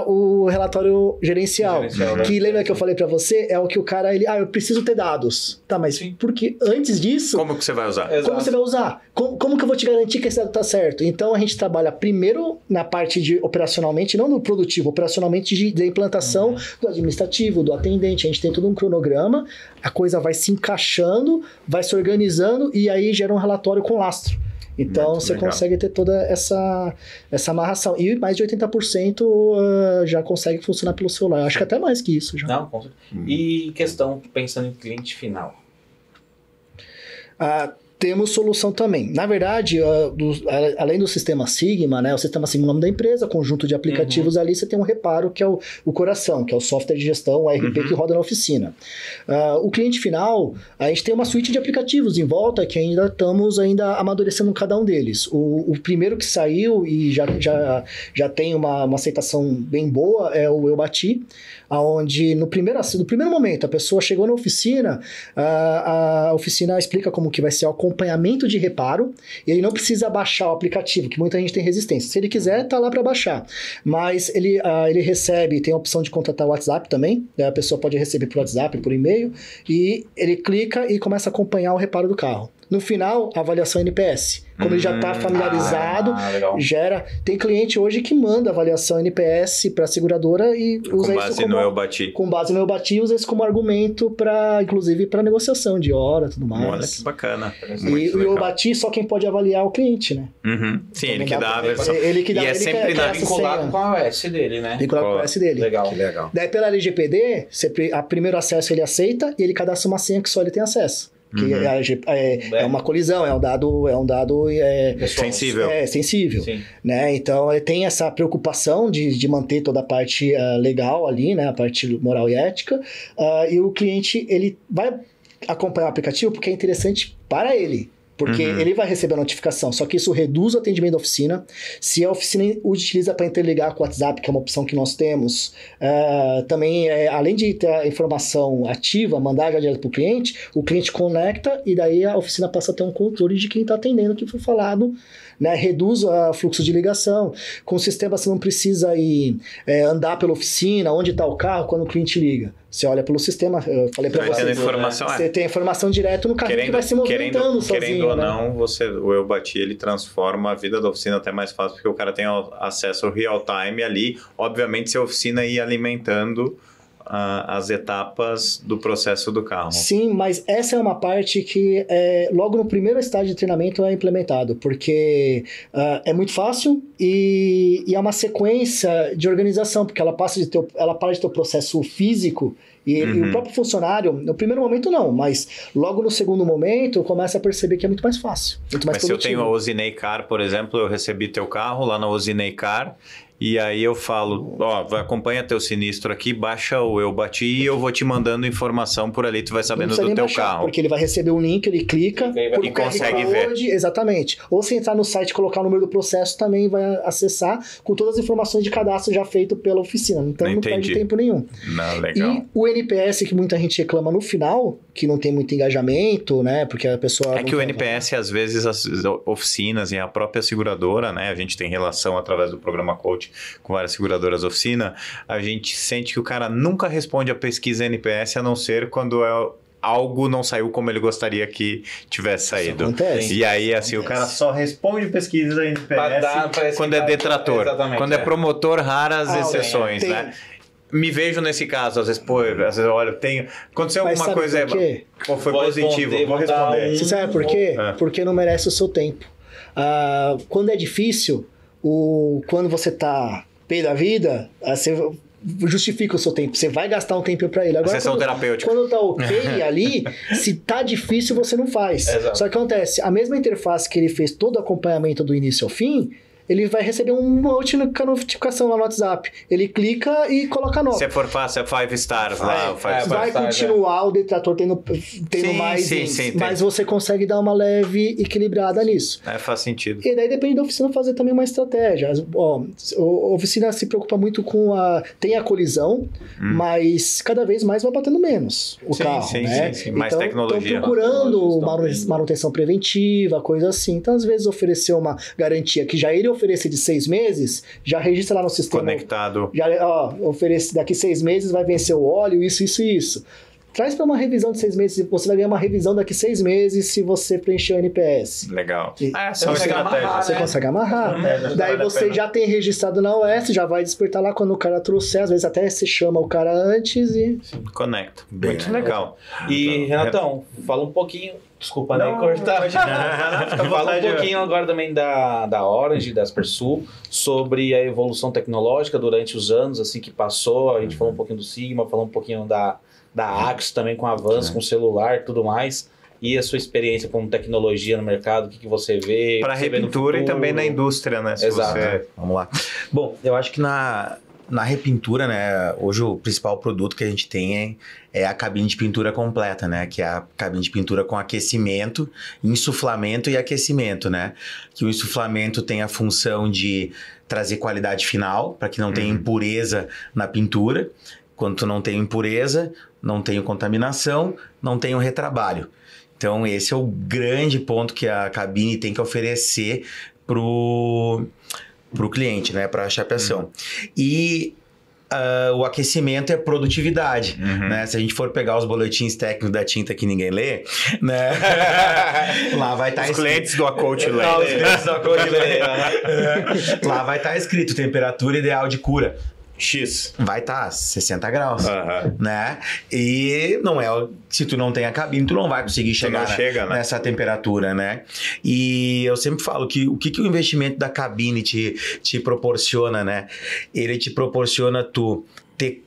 o relatório gerencial. Que lembra que eu falei para você? É o que o cara, eu preciso ter dados. Tá, mas porque antes disso... Como que você vai usar? Como você vai usar? Como que eu vou te garantir que esse dado está certo? Então, a gente trabalha primeiro na parte de operacionalmente, não no produtivo, operacionalmente da implantação do administrativo, do atendente. A gente tem todo um cronograma, a coisa vai se encaixando, vai se organizando e aí gera um relatório com lastro. Então, Muito você legal. consegue ter toda essa amarração. E mais de 80% já consegue funcionar pelo celular. Acho que até mais que isso já. Não, com certeza. E questão, pensando em cliente final. Temos solução também. Na verdade, além do sistema Sigma, né? O sistema Sigma é o nome da empresa, conjunto de aplicativos ali, você tem um reparo que é o coração, que é o software de gestão, o ERP que roda na oficina. O cliente final, a gente tem uma suíte de aplicativos em volta que ainda estamos amadurecendo cada um deles. O primeiro que saiu e já tem uma aceitação bem boa é o Eu Bati, onde no primeiro momento a pessoa chegou na oficina, a oficina explica como que vai ser o acompanhamento de reparo, e ele não precisa baixar o aplicativo, que muita gente tem resistência. Se ele quiser, tá lá para baixar. Mas ele recebe, tem a opção de contratar o WhatsApp também, a pessoa pode receber por WhatsApp, por e-mail, e ele clica e começa a acompanhar o reparo do carro. No final, a avaliação NPS. Como ele já está familiarizado, gera... Tem cliente hoje que manda avaliação NPS para a seguradora e usa isso como... Com base no Eu Bati, usa isso como argumento inclusive para negociação de hora e tudo mais. Olha que bacana. E o Eu Bati, só quem pode avaliar é o cliente, né? Sim, ele que dá a versão. Ele que dá, e é sempre vinculado com a OS dele, né? Vinculado com a OS dele. Legal. Que legal. Daí pela LGPD, a primeiro acesso ele aceita e ele cadastra uma senha que só ele tem acesso. Que é uma colisão, é um dado sensível. Sensível. Né? Então, ele tem essa preocupação de manter toda a parte legal ali, né? A parte moral e ética. E o cliente, ele vai acompanhar o aplicativo porque é interessante para ele. Porque ele vai receber a notificação, só que isso reduz o atendimento da oficina. Se a oficina utiliza para interligar com o WhatsApp, que é uma opção que nós temos, também, além de ter a informação ativa, mandar já direto para o cliente conecta e daí a oficina passa a ter um controle de quem está atendendo o que foi falado, né? Reduz o fluxo de ligação. Com o sistema você não precisa andar pela oficina, onde está o carro, quando o cliente liga. Você olha pelo sistema, eu falei para você. Você tem a informação direto no carrinho que vai se movimentando sozinho. Querendo ou não, o Eu Bati, ele transforma a vida da oficina até mais fácil, porque o cara tem acesso real time ali. Obviamente, se a oficina ir alimentando as etapas do processo do carro. Sim, mas essa é uma parte que logo no primeiro estágio de treinamento é implementado, porque é muito fácil e é uma sequência de organização, porque ela para de ter o processo físico e o próprio funcionário, no primeiro momento não, mas logo no segundo momento começa a perceber que é muito mais fácil, muito mais produtivo. Se eu tenho a Osinei Car, por exemplo, eu recebi teu carro lá na Osinei Car, e aí eu falo, acompanha teu sinistro aqui, baixa o Eu Bati e eu vou te mandando informação por ali, tu vai sabendo do teu carro. Porque ele vai receber um link, ele clica e consegue ver. Exatamente. Ou se entrar no site e colocar o número do processo, também vai acessar com todas as informações de cadastro já feito pela oficina. Então não perde tempo nenhum. Não, legal. E o NPS, que muita gente reclama no final, que não tem muito engajamento, né? Porque a pessoa... É que o NPS, às vezes, as oficinas e a própria seguradora, né? A gente tem relação através do programa Coach com várias seguradoras oficina, a gente sente que o cara nunca responde a pesquisa NPS, a não ser quando algo não saiu como ele gostaria que tivesse saído. Acontece. E aí, assim, o cara só responde pesquisa NPS quando é detrator. Quando é promotor, raras exceções, né? Me vejo nesse caso, às vezes, olha, aconteceu alguma coisa, foi positivo, vou responder. Você sabe por quê? Porque não merece o seu tempo. Quando é difícil, quando você tá pé da vida, você justifica o seu tempo, você vai gastar um tempinho para ele. Agora, sessão terapêutica. Quando tá ok ali, se tá difícil, você não faz. Exato. Só que acontece, a mesma interface que ele fez todo o acompanhamento do início ao fim, ele vai receber uma notificação lá no WhatsApp. Ele clica e coloca a nota. Se for fácil, é 5 stars lá. Vai continuar o detrator tendo mais índice, mas você consegue dar uma leve equilibrada nisso. Faz sentido. E daí depende da oficina fazer também uma estratégia. A oficina se preocupa muito com tem a colisão, mas cada vez mais vai batendo menos o carro, né? Sim. Mais tecnologia. Estão procurando manutenção preventiva, coisa assim. Então, às vezes, oferecer uma garantia que já ele oferecer de 6 meses, já registra lá no sistema. Conectado. Já oferece daqui 6 meses vai vencer o óleo, isso. traz para uma revisão de 6 meses, você vai ganhar uma revisão daqui 6 meses se você preencher o NPS. Legal. Você consegue amarrar, Você consegue amarrar. Daí você já tem registrado na OS, já vai despertar lá quando o cara trouxer, às vezes até você chama o cara antes e... Conecta. Muito legal. E, Renatão, fala um pouquinho... Desculpa, nem cortar. Fala um pouquinho agora também da Orange, da Aspersul, sobre a evolução tecnológica durante os anos assim que passou. A gente falou um pouquinho do Sigma, falou um pouquinho da Axis também com avanço, com celular e tudo mais. E a sua experiência com tecnologia no mercado, o que você vê? Para repintura e também na indústria, né? Exato. Vamos lá. Bom, eu acho que na repintura, né, hoje o principal produto que a gente tem é a cabine de pintura completa, né, que é a cabine de pintura com aquecimento, insuflamento e aquecimento, né, que o insuflamento tem a função de trazer qualidade final, para que não tenha impureza na pintura. Quando tu não tem impureza, não tem contaminação, não tem retrabalho. Então esse é o grande ponto que a cabine tem que oferecer pro cliente, né, para a chapeação. E o aquecimento é produtividade, né? Se a gente for pegar os boletins técnicos da tinta que ninguém lê, né? Lá vai estar escrito... clientes do Accoat lê. Os clientes do Accoat lê. Lá vai estar escrito temperatura ideal de cura. X. Vai estar 60 graus, né? E não é... Se tu não tem a cabine, tu não vai conseguir chegar nessa temperatura, né? E eu sempre falo que o que o investimento da cabine te proporciona, né? Ele te proporciona tu ter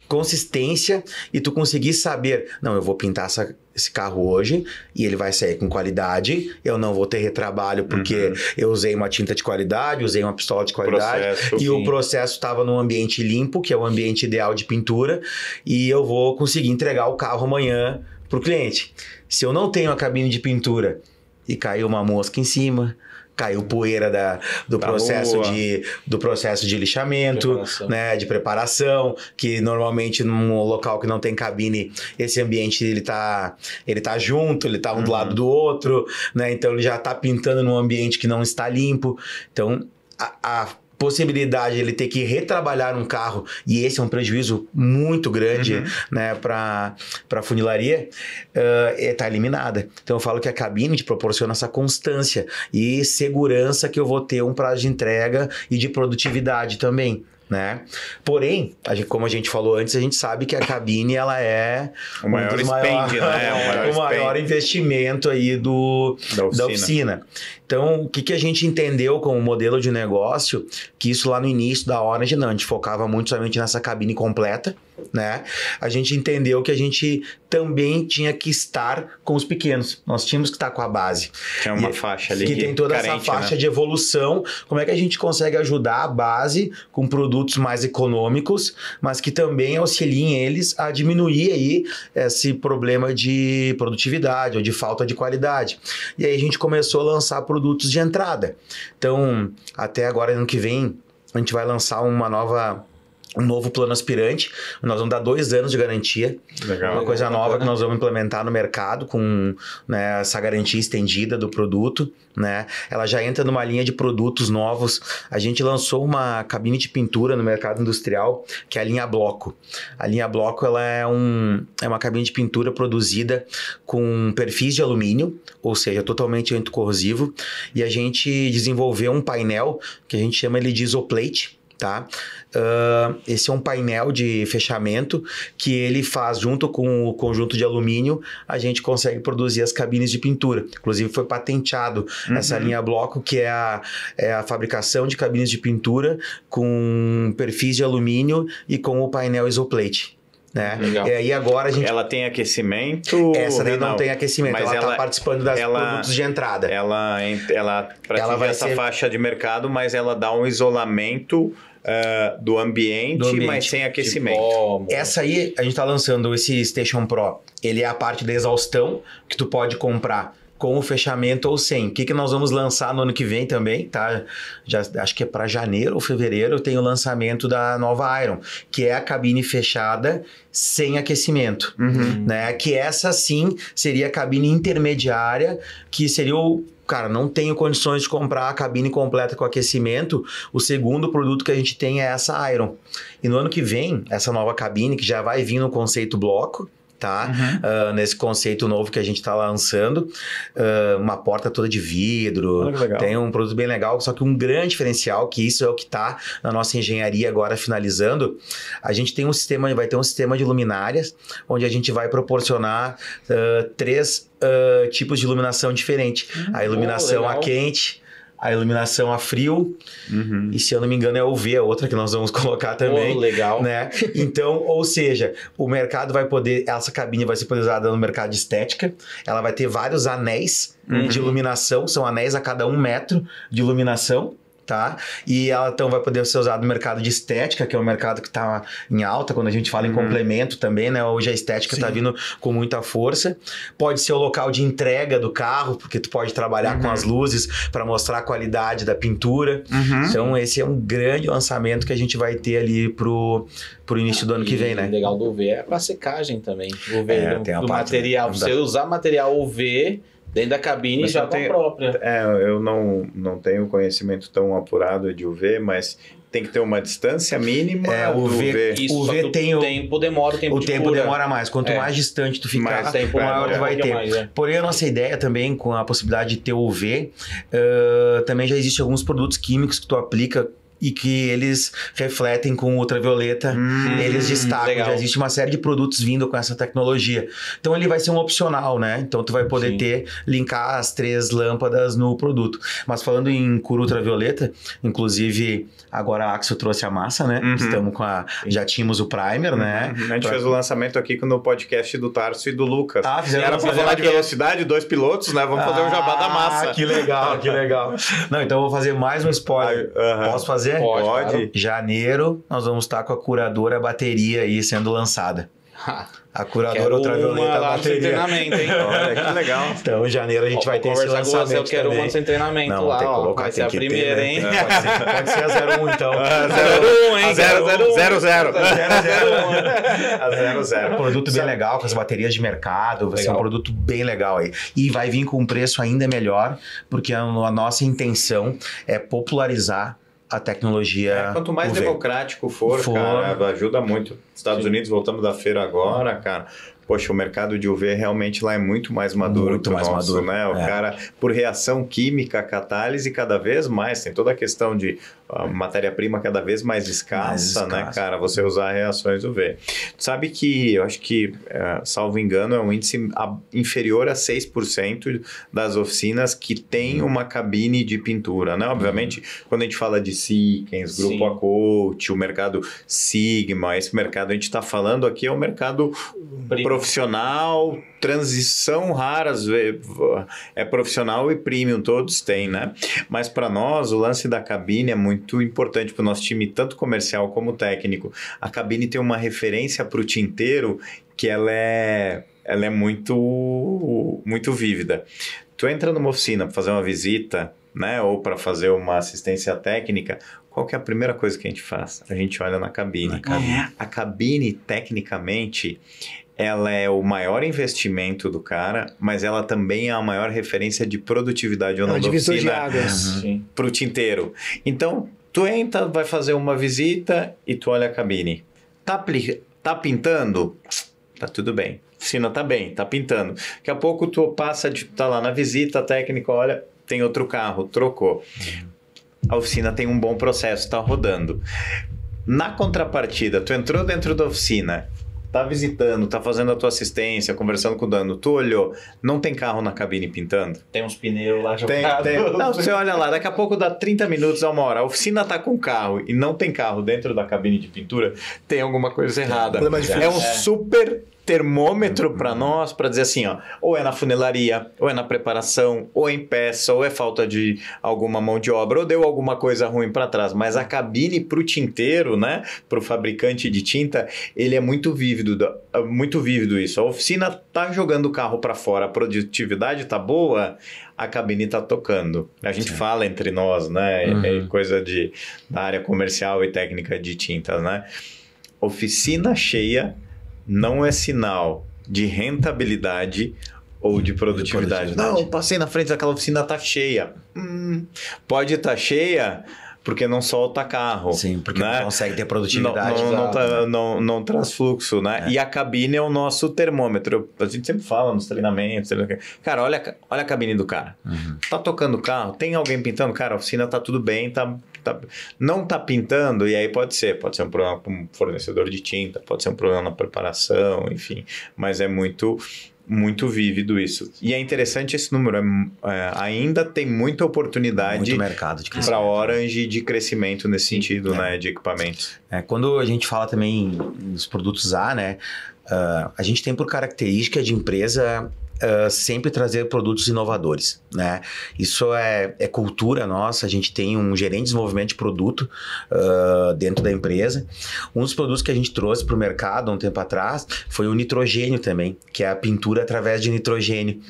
consistência e tu conseguir saber, não, eu vou pintar esse carro hoje e ele vai sair com qualidade, eu não vou ter retrabalho porque eu usei uma tinta de qualidade, usei uma pistola de qualidade o processo estava num ambiente limpo, que é o ambiente ideal de pintura, e eu vou conseguir entregar o carro amanhã pro cliente. Se eu não tenho a cabine de pintura e caiu uma mosca em cima, caiu poeira do processo de lixamento, né, de preparação, que normalmente num local que não tem cabine, esse ambiente ele tá junto, ele tá um do lado do outro, né, então ele já tá pintando num ambiente que não está limpo. Então a possibilidade de ele ter que retrabalhar um carro, e esse é um prejuízo muito grande, né, para a funilaria, está eliminada. Então eu falo que a cabine te proporciona essa constância e segurança que eu vou ter um prazo de entrega e de produtividade também, né? Porém, como a gente falou antes, a gente sabe que a cabine ela é o maior spend, né? O maior investimento aí da oficina. Então, o que a gente entendeu como modelo de negócio, que isso lá no início da Orange, não, a gente focava muito somente nessa cabine completa, né? A gente entendeu que a gente também tinha que estar com os pequenos. Nós tínhamos que estar com a base. Tem uma faixa ali que tem toda essa faixa, né, de evolução. Como é que a gente consegue ajudar a base com produtos mais econômicos, mas que também auxiliem eles a diminuir aí esse problema de produtividade ou de falta de qualidade. E aí a gente começou a lançar produtos de entrada. Então, até agora, ano que vem, a gente vai lançar um novo plano aspirante. Nós vamos dar 2 anos de garantia. Legal. Uma coisa nova que nós vamos implementar no mercado com, né, essa garantia estendida do produto, né? Ela já entra numa linha de produtos novos. A gente lançou uma cabine de pintura no mercado industrial, que é a linha Bloco. A linha Bloco ela é uma cabine de pintura produzida com perfis de alumínio, ou seja, totalmente anticorrosivo. E a gente desenvolveu um painel que a gente chama ele de isoplate, tá? Esse é um painel de fechamento que ele faz junto com o conjunto de alumínio, a gente consegue produzir as cabines de pintura. Inclusive foi patenteado essa linha Bloco, que é a fabricação de cabines de pintura com perfis de alumínio e com o painel isoplate, né? Legal. E aí agora a gente... Ela tem aquecimento? Essa daí não tem aquecimento, mas ela está participando das produtos de entrada. Ela vai essa faixa de mercado, mas ela dá um isolamento do ambiente, mas sem aquecimento. Essa aí, a gente está lançando esse Station Pro. Ele é a parte da exaustão, que tu pode comprar com o fechamento ou sem. O que nós vamos lançar no ano que vem também, tá? Já, acho que é para janeiro ou fevereiro, tem o lançamento da nova Iron, que é a cabine fechada sem aquecimento, né? Que essa sim seria a cabine intermediária, que seria cara, não tenho condições de comprar a cabine completa com aquecimento, o segundo produto que a gente tem é essa Iron. E no ano que vem, essa nova cabine, que já vai vir no conceito bloco, tá? Nesse conceito novo que a gente está lançando, uma porta toda de vidro, tem um produto bem legal, só que um grande diferencial, que isso é o que está na nossa engenharia agora finalizando, a gente tem vai ter um sistema de luminárias, onde a gente vai proporcionar 3 tipos de iluminação diferente. A iluminação a quente, a iluminação a frio, e se eu não me engano é UV, a outra que nós vamos colocar também. Legal. Né? Então, ou seja, o mercado vai poder, essa cabine vai ser utilizada no mercado de estética, ela vai ter vários anéis de iluminação, são anéis a cada 1 metro de iluminação, tá? E ela então vai poder ser usada no mercado de estética, que é um mercado que está em alta, quando a gente fala em complemento também, né? Hoje a estética está vindo com muita força. Pode ser o local de entrega do carro, porque tu pode trabalhar com as luzes para mostrar a qualidade da pintura. Então esse é um grande lançamento que a gente vai ter ali pro início do ano que vem, né? O legal do UV é para secagem também. O UV do material, você usar material UV dentro da cabine já com a própria. Eu não tenho conhecimento tão apurado de UV, mas tem que ter uma distância mínima do UV. Isso, o UV tem o tempo demora, o tempo demora mais. Quanto mais distante tu ficar, maior tu vai ter. Mais, Porém, a nossa ideia também, com a possibilidade de ter UV, também já existem alguns produtos químicos que tu aplica e que eles refletem com ultravioleta, eles destacam. Já existe uma série de produtos vindo com essa tecnologia. Então ele vai ser um opcional, né? Então tu vai poder linkar as 3 lâmpadas no produto. Mas falando em cor ultravioleta, inclusive agora a Axo trouxe a massa, né? Estamos com já tínhamos o primer, né? A gente fez o lançamento aqui no podcast do Tarso e do Lucas. Era para falar de velocidade, 2 pilotos, né? Vamos fazer um jabá da massa. Que legal, que legal. Não, então eu vou fazer mais um spoiler. Posso fazer? Pode. Claro. Janeiro, nós vamos estar com a curadora bateria aí sendo lançada. A curadora ultravioleta bateria. Treinamento, hein? Olha, que legal. Então, em janeiro a gente vai ter esse lançamento. Eu quero uma sem treinamento lá, tem que ó. colocar, Vai ser a primeira, hein? Pode ser a 01, então. 01, hein? 001. A 00. Produto bem legal, com as baterias de mercado. Vai ser um produto bem legal aí. E vai vir com um preço ainda melhor, porque a nossa intenção é popularizar a tecnologia. Quanto mais UV. democrático for, cara, ajuda muito. Estados Unidos, voltamos da feira agora, cara. Poxa, o mercado de UV realmente lá é muito mais maduro que o nosso, né? O cara, por reação química, catálise, cada vez mais, tem toda a questão de matéria-prima cada vez mais escassa, né, cara? Você usar reações UV. Sabe que, eu acho que, salvo engano, é um índice inferior a 6% das oficinas que tem uma cabine de pintura, né? Obviamente, quando a gente fala de Siemens, Grupo Acote, o mercado Sigma, esse mercado a gente está falando aqui é um mercado profissional, transição rara, é profissional e premium, todos têm, né? Mas para nós, o lance da cabine é muito importante para o nosso time, tanto comercial como técnico. A cabine tem uma referência para o tinteiro que ela é muito, muito vívida. Tu entra numa oficina para fazer uma visita, né? Ou para fazer uma assistência técnica, qual que é a primeira coisa que a gente faz? A gente olha na cabine. A cabine, tecnicamente, ela é o maior investimento do cara, mas ela também é a maior referência de produtividade ou não da oficina para o tinteiro. Então, tu entra, vai fazer uma visita e tu olha a cabine. Tá pintando? Tá tudo bem. A oficina tá bem, tá pintando. Daqui a pouco tu tá lá na visita, a técnica olha, tem outro carro, trocou. A oficina tem um bom processo, tá rodando. Na contrapartida, tu entrou dentro da oficina, tá visitando, tá fazendo a tua assistência, conversando com o dono, tu olhou, não tem carro na cabine pintando? Tem uns pneus lá jogados. Não, você olha lá, daqui a pouco dá 30 minutos a 1 hora, a oficina tá com carro e não tem carro dentro da cabine de pintura, tem alguma coisa errada. É um super termômetro para nós, para dizer assim, ó, ou é na funilaria, ou é na preparação, ou é em peça, ou é falta de alguma mão de obra, ou deu alguma coisa ruim para trás. Mas a cabine para o tinteiro, né, para o fabricante de tinta, ele é muito vívido isso. A oficina tá jogando o carro para fora, a produtividade tá boa, a cabine tá tocando. A gente fala entre nós, né, é coisa da área comercial e técnica de tintas, né. Oficina cheia não é sinal de rentabilidade ou de produtividade? Não, passei na frente daquela oficina, tá cheia. Pode estar cheia porque não solta carro. Sim, porque né? não consegue ter produtividade. Não traz fluxo, né? E a cabine é o nosso termômetro. A gente sempre fala nos treinamentos. Cara, olha a cabine do cara. Tá tocando o carro? Tem alguém pintando? Cara, a oficina tá tudo bem, não tá pintando, e aí pode ser um problema com um fornecedor de tinta, pode ser um problema na preparação, enfim. Mas é muito vívido isso. E é interessante esse número. Ainda tem muita oportunidade muito mercado de crescimento para Orange de crescimento nesse sentido, né? De equipamentos. Quando a gente fala também dos produtos A, né? A gente tem por característica de empresa sempre trazer produtos inovadores, né? Isso é cultura nossa. A gente tem um gerente de desenvolvimento de produto dentro da empresa. Um dos produtos que a gente trouxe para o mercado há um tempo atrás foi o nitrogênio também, que é a pintura através de nitrogênio,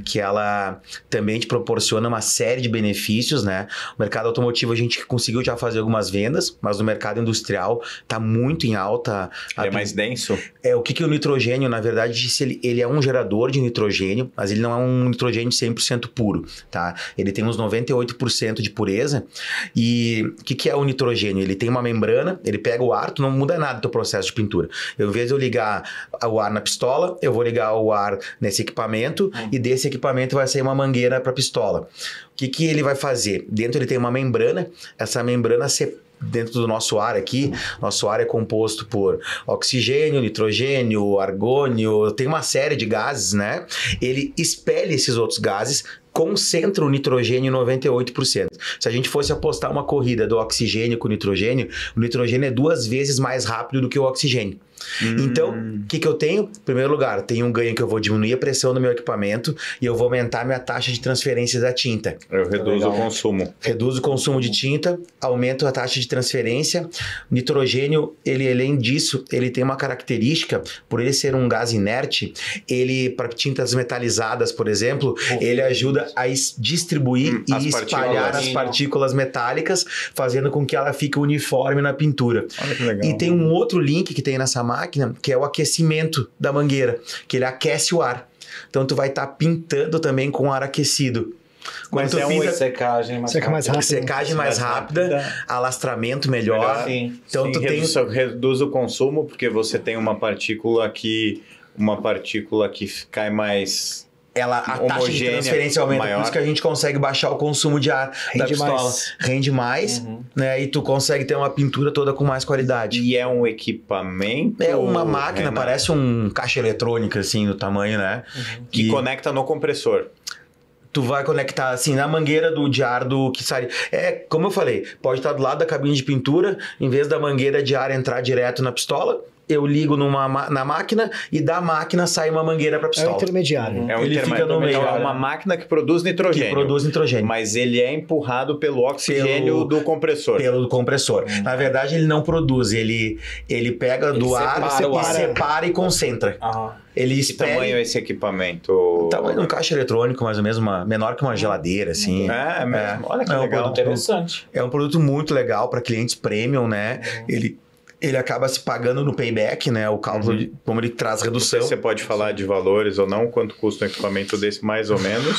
que ela também te proporciona uma série de benefícios, né? O mercado automotivo a gente conseguiu já fazer algumas vendas, mas no mercado industrial está muito em alta. Ele é mais denso? O que o nitrogênio, na verdade, ele é um gerador de nitrogênio, mas ele não é um nitrogênio 100% puro, tá? Ele tem uns 98% de pureza. E o que é o nitrogênio? Ele tem uma membrana, ele pega o ar, tu não muda nada do teu processo de pintura. Ao invés de eu ligar o ar na pistola, eu vou ligar o ar nesse equipamento e desse equipamento vai sair uma mangueira para a pistola. O que ele vai fazer? Dentro ele tem uma membrana, essa membrana dentro do nosso ar aqui, nosso ar é composto por oxigênio, nitrogênio, argônio, tem uma série de gases, né? Ele expele esses outros gases, concentra o nitrogênio em 98%. Se a gente fosse apostar uma corrida do oxigênio com o nitrogênio é 2 vezes mais rápido do que o oxigênio. Então, o que eu tenho? Em primeiro lugar, tenho um ganho que eu vou diminuir a pressão do meu equipamento e eu vou aumentar minha taxa de transferência da tinta. Eu reduzo o consumo. Reduzo o consumo de tinta, aumento a taxa de transferência. O nitrogênio, além disso, ele tem uma característica, por ele ser um gás inerte, ele, para tintas metalizadas, por exemplo, ele ajuda a distribuir e espalhar as partículas metálicas, fazendo com que ela fique uniforme na pintura. Olha que legal. E tem um outro link que tem nessa máquina, que é o aquecimento da mangueira, que ele aquece o ar. Então, tu vai estar pintando também com ar aquecido. Mas é uma secagem mais rápida. Secagem mais rápida, alastramento melhor. Sim. Então, Sim, tu reduz o consumo, porque você tem uma partícula que cai mais... A taxa de transferência aumenta, por isso que a gente consegue baixar o consumo de ar da pistola. Rende mais, né? E tu consegue ter uma pintura toda com mais qualidade. E é um equipamento? É uma máquina, parece um caixa eletrônica, assim, do tamanho, né? Que conecta no compressor. Tu vai conectar, assim, na mangueira de ar que sai... Como eu falei, pode estar do lado da cabine de pintura, em vez da mangueira de ar entrar direto na pistola, eu ligo na máquina e da máquina sai uma mangueira para a pistola. É o intermediário. Ele fica no meio. Então é uma máquina que produz nitrogênio. Mas ele é empurrado pelo oxigênio do compressor. Pelo do compressor. Na verdade, ele não produz. Ele pega do ar e separa e concentra. Ele espelha... Que tamanho é esse equipamento? O tamanho de um caixa eletrônico, mais ou menos, menor que uma geladeira, assim. É mesmo. Olha que legal. Interessante. É um produto muito legal para clientes premium, né? Ele acaba se pagando no payback, né? O cálculo, como ele traz redução. Não sei se você pode falar de valores ou não, quanto custa um equipamento desse, mais ou menos.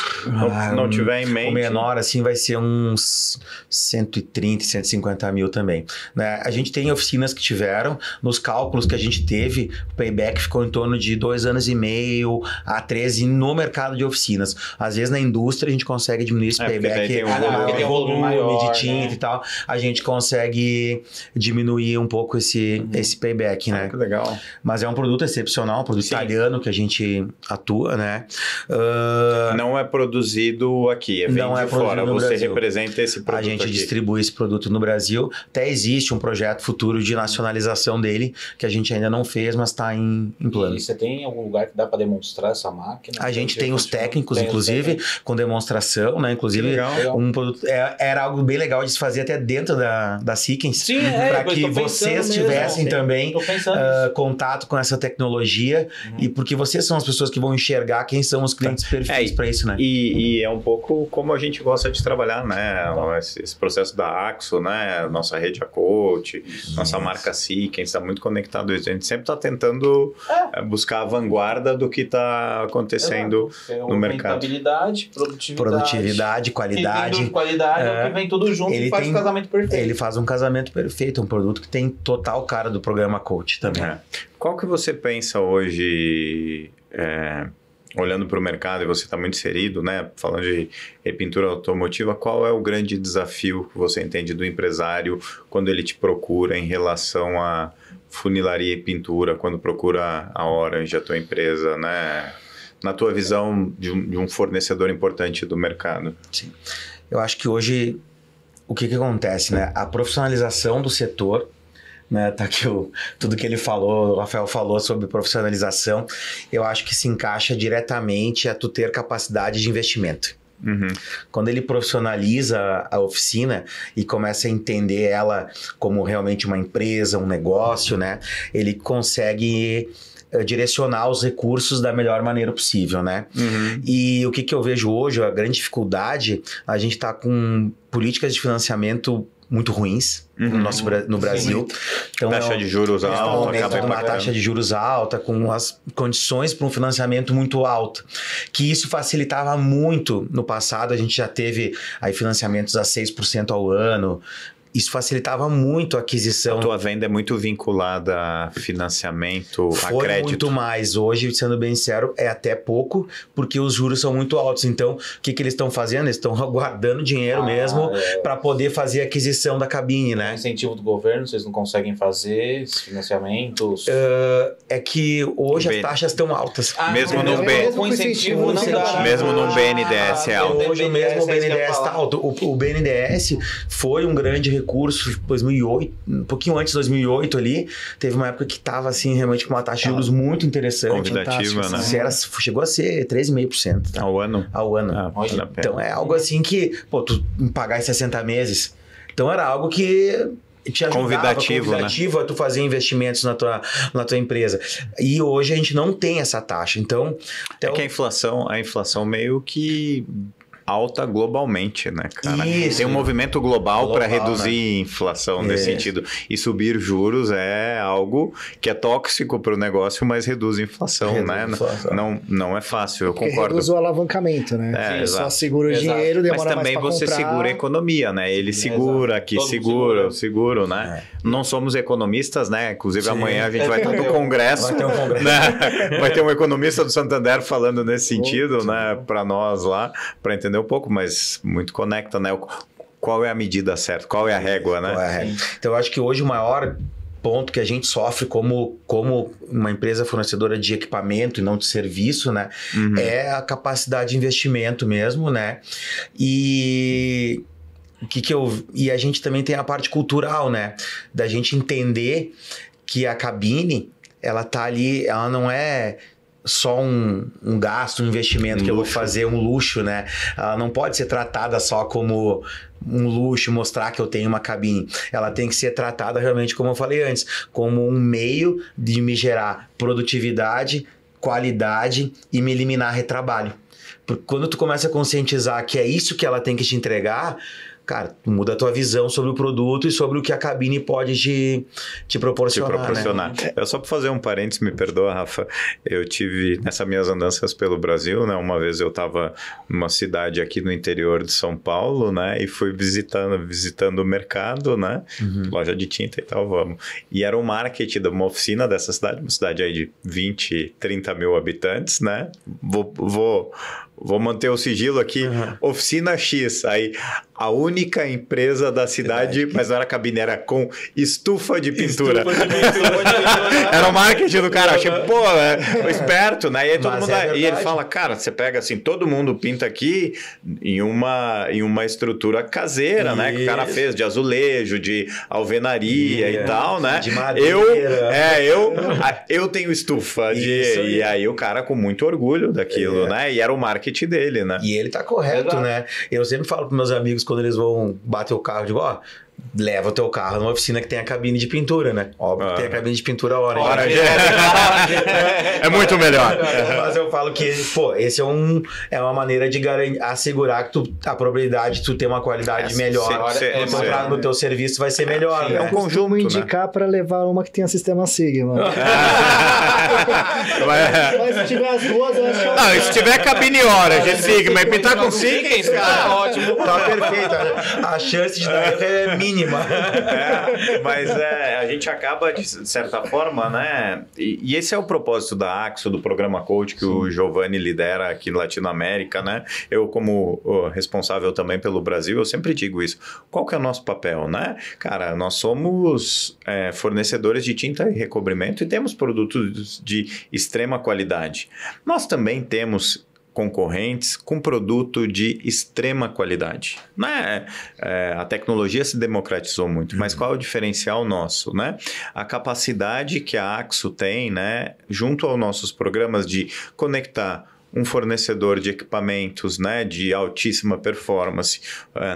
Não tiver em mente. O menor, assim, vai ser uns 130, 150 mil também. Né? A gente tem oficinas que tiveram, nos cálculos que a gente teve, o payback ficou em torno de 2 anos e meio a 13 no mercado de oficinas. Às vezes, na indústria, a gente consegue diminuir esse payback. Tem um volume maior, de tinta e tal. A gente consegue diminuir um pouco esse payback, né? Que legal. Mas é um produto excepcional, um produto italiano que a gente atua, né? Não é produzido aqui, é vendido fora. Você Brasil. Representa esse produto. A gente aqui. distribui esse produto no Brasil. Até existe um projeto futuro de nacionalização dele, que a gente ainda não fez, mas está em plano. E você tem algum lugar que dá para demonstrar essa máquina? A gente tem os técnicos, inclusive, com demonstração, né? Inclusive, um produto, era algo bem legal de se fazer até dentro da Seekens. Sim, para que vocês tivessem também Tô pensando contato com essa tecnologia e porque vocês são as pessoas que vão enxergar quem são os clientes perfeitos para isso, né? E é um pouco como a gente gosta de trabalhar, né? Esse processo da Axo, né? Nossa rede Coach, nossa marca Seek, está muito conectado a isso. A gente sempre está tentando buscar a vanguarda do que está acontecendo no mercado. Rentabilidade, Produtividade, qualidade. Qualidade, que vem tudo junto e faz um casamento perfeito. Ele faz um casamento perfeito, um produto que tem total cara do programa Coach também. Qual que você pensa hoje, olhando para o mercado, e você está muito inserido, né? Falando de pintura automotiva, qual é o grande desafio que você entende do empresário quando ele te procura em relação a funilaria e pintura, quando procura a Orange, a tua empresa, né? Na tua visão de um fornecedor importante do mercado? Sim. Eu acho que hoje, o que acontece, né? A profissionalização do setor, né? Tá aqui tudo que ele falou, o Rafael falou sobre profissionalização, eu acho que se encaixa diretamente a tu ter capacidade de investimento. Quando ele profissionaliza a oficina e começa a entender ela como realmente uma empresa, um negócio, né? Ele consegue direcionar os recursos da melhor maneira possível, né? E o que eu vejo hoje, a grande dificuldade, a gente está com políticas de financiamento muito ruins no Brasil. Então, taxa de juros alta, uma taxa de juros alta, com as condições para um financiamento muito alto. Que isso facilitava muito no passado, a gente já teve aí financiamentos a 6% ao ano. Isso facilitava muito a aquisição. A tua venda é muito vinculada a financiamento, a crédito. Muito mais. Hoje, sendo bem sincero, é até pouco, porque os juros são muito altos. Então, o que eles estão fazendo? Eles estão guardando dinheiro mesmo para poder fazer a aquisição da cabine, né? Incentivo do governo, vocês não conseguem fazer esses financiamentos? É que hoje as taxas estão altas. Mesmo no incentivo não dá. Mesmo no BNDES é alto. Hoje mesmo o BNDES está alto. O BNDES foi um grande recurso, 2008, um pouquinho antes de 2008 ali, teve uma época que estava assim, realmente com uma taxa de juros muito interessante. Convidativa, né? Chegou a ser 13,5%. Tá? Ao ano? Ao ano. Então é algo assim que, tu pagar em 60 meses. Então era algo que te ajudava, convidativo a tu fazer investimentos na tua empresa. E hoje a gente não tem essa taxa. Então é que a inflação meio que alta globalmente, né, cara? Isso. Tem um movimento global para reduzir a inflação nesse sentido. E subir juros é algo que é tóxico para o negócio, mas reduz a inflação, né? Não é fácil, eu concordo. Reduz o alavancamento, né? Só segura o dinheiro, demora mais para comprar. Mas também você segura a economia, né? Ele segura aqui, eu seguro, né? Não somos economistas, né? Inclusive amanhã a gente vai estar no congresso. Vai ter um congresso. Né? Vai ter um economista do Santander falando nesse sentido, né? Para nós lá, para entender um pouco, mas muito conecta, né? Qual é a medida certa? Qual é a régua, né? Então, eu acho que hoje o maior ponto que a gente sofre como uma empresa fornecedora de equipamento e não de serviço, né? É a capacidade de investimento mesmo, né? E a gente também tem a parte cultural, né? Da gente entender que a cabine, ela tá ali, ela não é só um gasto, um investimento que eu vou fazer, um luxo, né? Ela não pode ser tratada só como um luxo, mostrar que eu tenho uma cabine. Ela tem que ser tratada realmente, como eu falei antes, como um meio de me gerar produtividade, qualidade e me eliminar retrabalho. Porque quando tu começa a conscientizar que é isso que ela tem que te entregar, cara, muda a tua visão sobre o produto e sobre o que a cabine pode te proporcionar. Né? Eu só para fazer um parênteses, me perdoa, Rafa, eu tive nessas minhas andanças pelo Brasil, né? Uma vez eu estava numa cidade aqui no interior de São Paulo, né? E fui visitando o mercado, né? Loja de tinta e tal, vamos. E era o marketing de uma oficina dessa cidade, uma cidade aí de 20, 30 mil habitantes, né? Vou manter o sigilo aqui. Oficina X. Aí, a única empresa da cidade, mas não era cabine, era com estufa de pintura. Era o marketing do cara. Achei, esperto, né? E aí todo mundo... E ele fala, cara, você pega assim, todo mundo pinta aqui em uma estrutura caseira, né? Que o cara fez de azulejo, de alvenaria e tal, né? De madeira. Eu tenho estufa. E aí o cara com muito orgulho daquilo, né? E era o marketing dele, né? E ele tá correto, né? Eu sempre falo pros meus amigos quando eles vão bater o carro, digo, leva o teu carro numa oficina que tem a cabine de pintura, né? Óbvio que tem a cabine de pintura a hora. É muito melhor. Mas eu falo que, pô, esse é uma maneira de assegurar que a probabilidade de tu ter uma qualidade melhor no teu serviço vai ser melhor. É um conjunto, indicar para levar uma que tenha sistema Sigma. Mas se tiver as duas, eu acho... Não, se tiver cabine hora de Sigma e pintar com Siemens, cara, ótimo. Tá perfeito. A chance de dar erro é mínima. Mas a gente acaba, de certa forma, né? E esse é o propósito da Axo, do programa Coach, que o Giovanni lidera aqui na Latinoamérica, né? Eu, como responsável também pelo Brasil, eu sempre digo isso. Qual que é o nosso papel, né? Cara, nós somos fornecedores de tinta e recobrimento e temos produtos de extrema qualidade. Nós também temos concorrentes com produto de extrema qualidade. Né? A tecnologia se democratizou muito, mas qual é o diferencial nosso? Né? A capacidade que a Axo tem, né, junto aos nossos programas de conectar um fornecedor de equipamentos, né, de altíssima performance,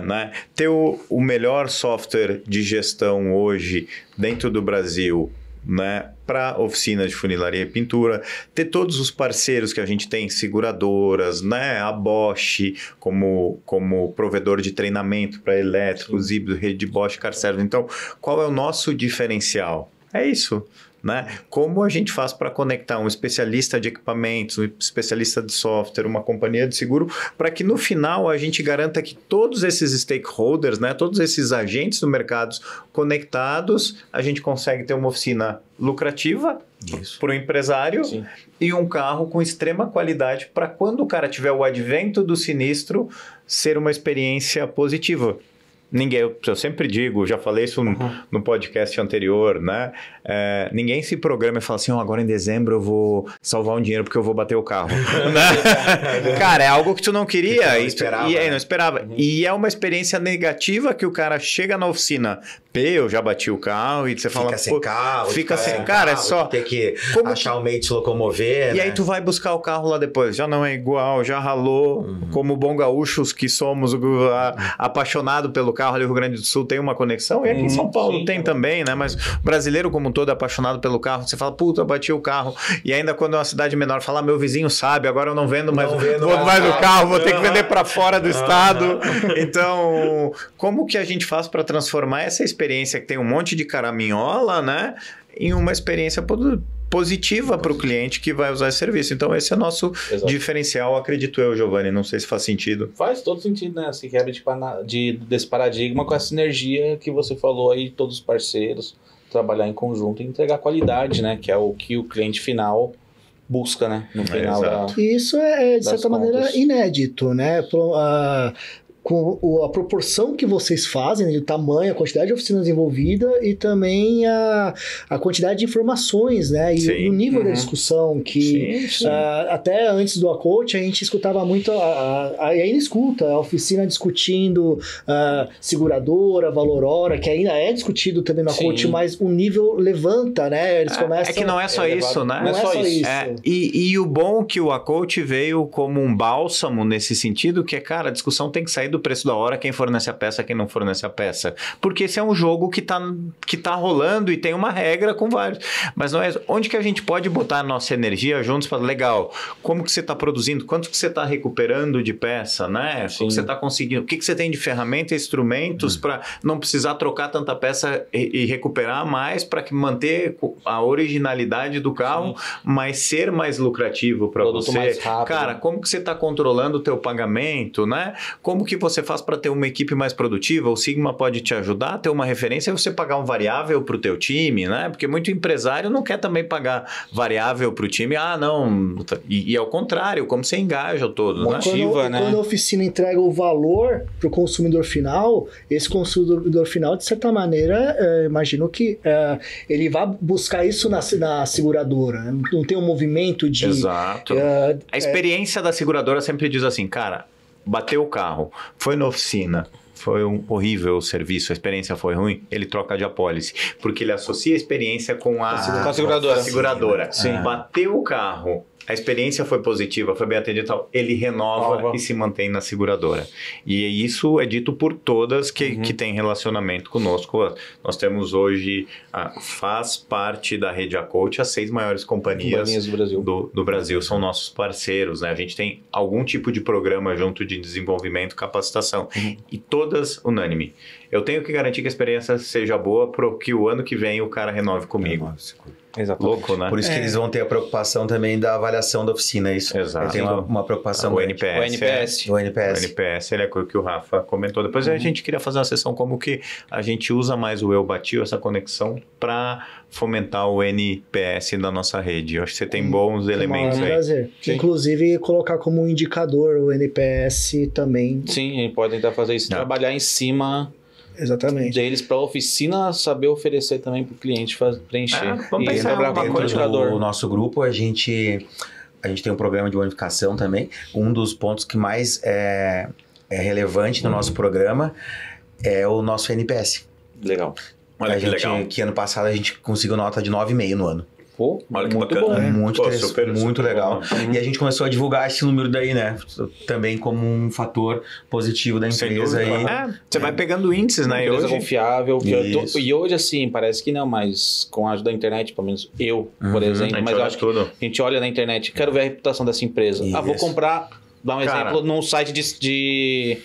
né, ter o melhor software de gestão hoje dentro do Brasil, né, para oficina de funilaria e pintura, ter todos os parceiros que a gente tem, seguradoras, né, a Bosch como provedor de treinamento para elétricos, híbridos, rede Bosch, Carserve. Então, qual é o nosso diferencial? É isso. Né? Como a gente faz para conectar um especialista de equipamentos, um especialista de software, uma companhia de seguro, para que no final a gente garanta que todos esses stakeholders, né, todos esses agentes do mercado conectados, a gente consegue ter uma oficina lucrativa para o empresário. Sim. E um carro com extrema qualidade para quando o cara tiver o advento do sinistro, ser uma experiência positiva. Eu sempre digo, já falei isso no podcast anterior, né? Ninguém se programa e fala assim, agora em dezembro eu vou salvar um dinheiro porque eu vou bater o carro. Cara, é algo que tu não queria. Não esperava. E é uma experiência negativa que o cara chega na oficina, eu já bati o carro e você fala... Fica sem carro. Fica sem carro, é só... Tem que achar o meio de se locomover, E aí tu vai buscar o carro lá depois. Já não é igual, já ralou. Como bom gaúchos que somos, apaixonado pelo carro ali no Rio Grande do Sul, tem uma conexão. E aqui em São Paulo tem também, né? Mas brasileiro como um todo é apaixonado pelo carro. Você fala, puta, bati o carro. E ainda quando é uma cidade menor, fala, meu vizinho sabe, agora eu não vendo mais o carro, vou ter que vender para fora do estado. Então, como que a gente faz para transformar essa experiência que tem um monte de caraminhola, né, em uma experiência positiva para o cliente que vai usar esse serviço? Então, esse é o nosso diferencial, acredito eu, Giovanni. Não sei se faz sentido. Faz todo sentido, né? Essa quebra desse paradigma com a sinergia que você falou aí, todos os parceiros, trabalhar em conjunto e entregar qualidade, né? Que é o que o cliente final busca, né? No final Isso é, de certa maneira, inédito, né? Com a proporção que vocês fazem, o tamanho, a quantidade de oficinas envolvidas e também a quantidade de informações, né? E o nível da discussão que até antes do Acoach a gente escutava muito, ainda escuta a oficina discutindo seguradora, valor hora, que ainda é discutido também no Acoach, mas o nível levanta, né? Eles começam... É que não é só isso, né? Não é só isso. E o bom que o Acoach veio como um bálsamo nesse sentido, que é, cara, a discussão tem que sair do preço da hora, quem fornece a peça, quem não fornece a peça. Porque esse é um jogo que tá rolando e tem uma regra com vários. Mas não é... Onde que a gente pode botar a nossa energia juntos para... Legal, como que você está produzindo? Quanto que você está recuperando de peça, né? Como que você está conseguindo? O que você tem de ferramenta e instrumentos para não precisar trocar tanta peça e recuperar mais para manter a originalidade do carro, mas ser mais lucrativo para você? Mais rápido. Cara, como que você está controlando o teu pagamento, né? Como que você faz para ter uma equipe mais produtiva? O Sigma pode te ajudar a ter uma referência e você pagar um variável para o teu time, né? Porque muito empresário não quer também pagar variável para o time. Não. E ao contrário, como você engaja todo, né? Quando a oficina entrega o valor para o consumidor final, esse consumidor final, de certa maneira, imagino que ele vai buscar isso na seguradora. Né? Não tem um movimento de... Exato. A experiência da seguradora sempre diz assim, cara... Bateu o carro, foi na oficina, foi horrível o serviço, a experiência foi ruim, ele troca de apólice. Porque ele associa a experiência com a seguradora. Sim. Bateu o carro, a experiência foi positiva, foi bem atendida e tal, ele renova e se mantém na seguradora. E isso é dito por todas que têm relacionamento conosco. Nós temos hoje, faz parte da rede Acoach, as 6 maiores companhias do Brasil são nossos parceiros, né? A gente tem algum tipo de programa junto de desenvolvimento, capacitação, e todas unânime. Eu tenho que garantir que a experiência seja boa para que o ano que vem o cara renove comigo. Exatamente. Louco, né? Por isso que eles vão ter a preocupação também da avaliação da oficina, isso. Exato. Tem uma preocupação. O NPS. O NPS. O NPS, ele é o que o Rafa comentou. Depois a gente queria fazer uma sessão como que a gente usa mais o Eu Bati, essa conexão, para fomentar o NPS da nossa rede. Eu acho que você tem bons elementos aí. Prazer. Inclusive, colocar como um indicador o NPS também. Sim, a gente pode tentar fazer isso. Trabalhar em cima... Exatamente. Deles para a oficina saber oferecer também para o cliente preencher. Vamos pensar trabalhar com o indicador. No nosso grupo, a gente tem um programa de bonificação também. Um dos pontos que mais é relevante no nosso programa é o nosso NPS. Legal. Olha que legal. Que ano passado a gente conseguiu nota de 9,5 no ano. Pô, olha que muito bacana, bom. né? Muito legal. E a gente começou a divulgar esse número daí, né? Também como um fator positivo da empresa. Você vai pegando índices, né? Empresa confiável. E hoje, assim, parece que não, mas com a ajuda da internet, pelo menos eu, por exemplo, mas eu acho que a gente olha na internet, quero ver a reputação dessa empresa. Vou comprar, dar um exemplo, num site de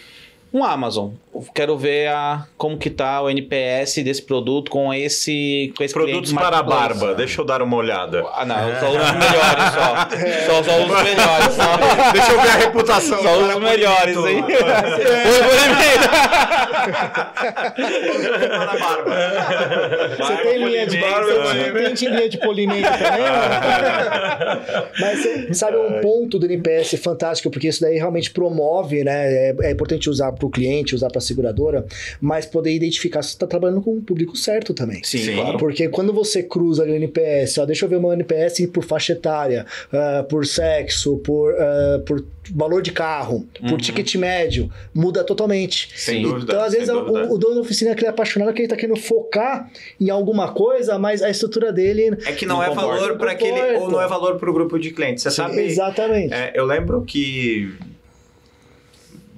um Amazon. Quero ver como que tá o NPS desse produto com esse produtos para a barba. Deixa eu dar uma olhada. Não, só os melhores só. Só os melhores. Deixa eu ver a reputação. Só os melhores, hein? Para a barba. Você tem linha de barba, tem linha de polimento também? Mas você sabe um ponto do NPS fantástico, porque isso daí realmente promove, né? É importante usar para o cliente, usar para a seguradora, mas poder identificar se você está trabalhando com o público certo também. Sim, claro. Porque quando você cruza o NPS, deixa eu ver o meu NPS por faixa etária, por sexo, por valor de carro, por ticket médio, muda totalmente. Sem dúvida. Então, às vezes, o dono da oficina é apaixonado, que ele está querendo focar em alguma coisa, mas a estrutura dele... É que não é valor para aquele, ou não é valor para o grupo de clientes. Você sabe... Exatamente. Eu lembro que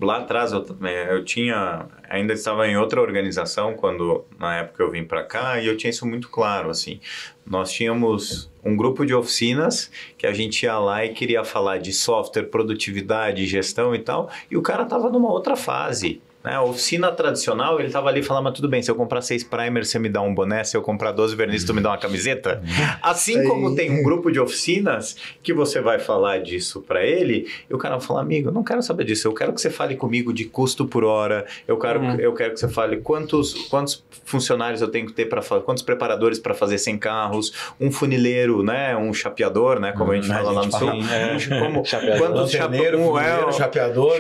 lá atrás eu tinha, ainda estava em outra organização quando na época eu vim para cá, e eu tinha isso muito claro, assim. Nós tínhamos um grupo de oficinas que a gente ia lá e queria falar de software, produtividade, gestão e tal, e o cara estava numa outra fase. A oficina tradicional, ele estava ali falando, mas tudo bem, se eu comprar 6 primers, você me dá um boné, se eu comprar 12 vernizes, tu me dá uma camiseta? Assim como tem um grupo de oficinas que você vai falar disso para ele, e o cara vai falar, amigo, eu não quero saber disso, eu quero que você fale comigo de custo por hora, eu quero que você fale quantos funcionários eu tenho que ter para fazer, quantos preparadores para fazer 100 carros, um funileiro, né, um chapeador, né, como a gente fala lá no sul. Quantos chapeador,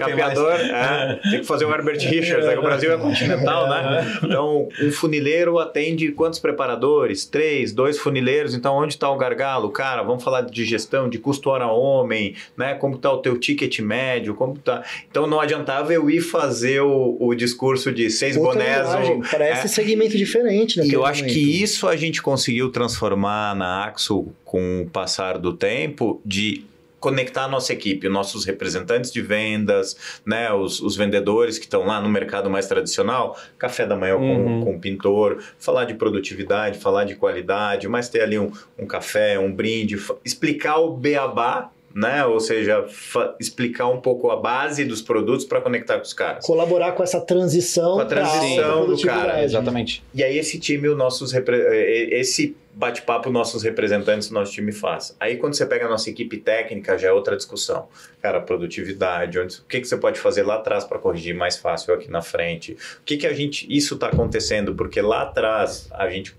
tem que fazer um Herbert Richards, o Brasil é continental, né? Então, um funileiro atende quantos preparadores? 3, 2 funileiros, então onde está o gargalo? Cara, vamos falar de gestão, de custo hora homem, né? Como está o teu ticket médio, como tá... Então, não adiantava eu ir fazer o discurso de 6 bonés. Parece segmento diferente. E eu acho que isso a gente conseguiu transformar na Axo com o passar do tempo, de conectar a nossa equipe, nossos representantes de vendas, né, os vendedores que estão lá no mercado mais tradicional, café da manhã com o pintor, falar de produtividade, falar de qualidade, mas ter ali um café, um brinde, explicar o beabá, né? Ou seja, explicar um pouco a base dos produtos para conectar com os caras. Colaborar com essa transição. Com a transição do cara. Exatamente. E aí esse time, esse bate-papo nossos representantes do nosso time faz. Aí quando você pega a nossa equipe técnica, já é outra discussão. Cara, produtividade, o que você pode fazer lá atrás para corrigir mais fácil aqui na frente? O que isso está acontecendo? Porque lá atrás a gente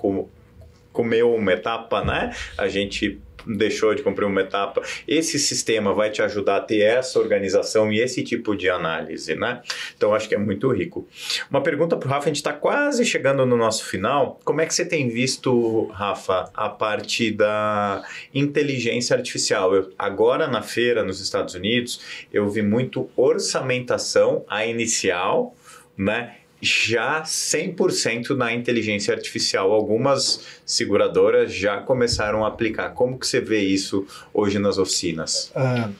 comeu uma etapa, né? A gente deixou de cumprir uma etapa. Esse sistema vai te ajudar a ter essa organização e esse tipo de análise, né? Então, acho que é muito rico. Uma pergunta para o Rafa, a gente está quase chegando no nosso final. Como é que você tem visto, Rafa, a parte da inteligência artificial? Agora, na feira, nos Estados Unidos, eu vi muito orçamentação, a inicial, né? já 100% na inteligência artificial. Algumas seguradoras já começaram a aplicar. Como que você vê isso hoje nas oficinas?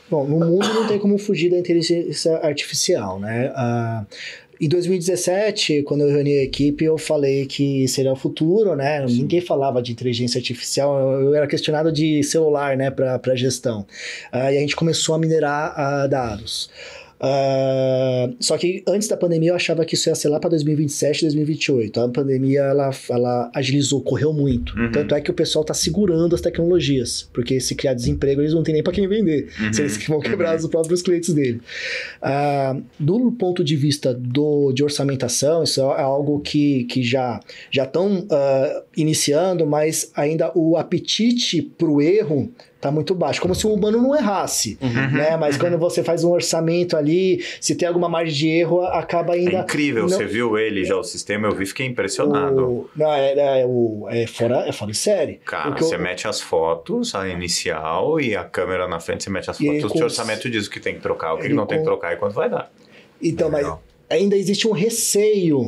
Bom, no mundo não tem como fugir da inteligência artificial, né? Em 2017, quando eu reuni a equipe, eu falei que seria o futuro, né? Sim. Ninguém falava de inteligência artificial, eu era questionado de celular, né, para gestão. E a gente começou a minerar dados. Só que antes da pandemia eu achava que isso ia ser lá para 2027, 2028. A pandemia ela agilizou, correu muito. Tanto é que o pessoal está segurando as tecnologias, porque se criar desemprego eles não tem nem para quem vender. Se eles vão quebrar os próprios clientes dele. Do ponto de vista de orçamentação, isso é algo que já estão iniciando, mas ainda o apetite para o erro tá muito baixo, como se o humano não errasse, né? Mas quando você faz um orçamento ali, se tem alguma margem de erro, acaba ainda... É incrível, você viu ele já, o sistema, eu vi, fiquei impressionado. É fora de série. Cara, você mete as fotos, a inicial, e a câmera na frente, você mete as fotos, o orçamento diz o que tem que trocar, o que não tem que trocar e quanto vai dar. Então, mas... ainda existe um receio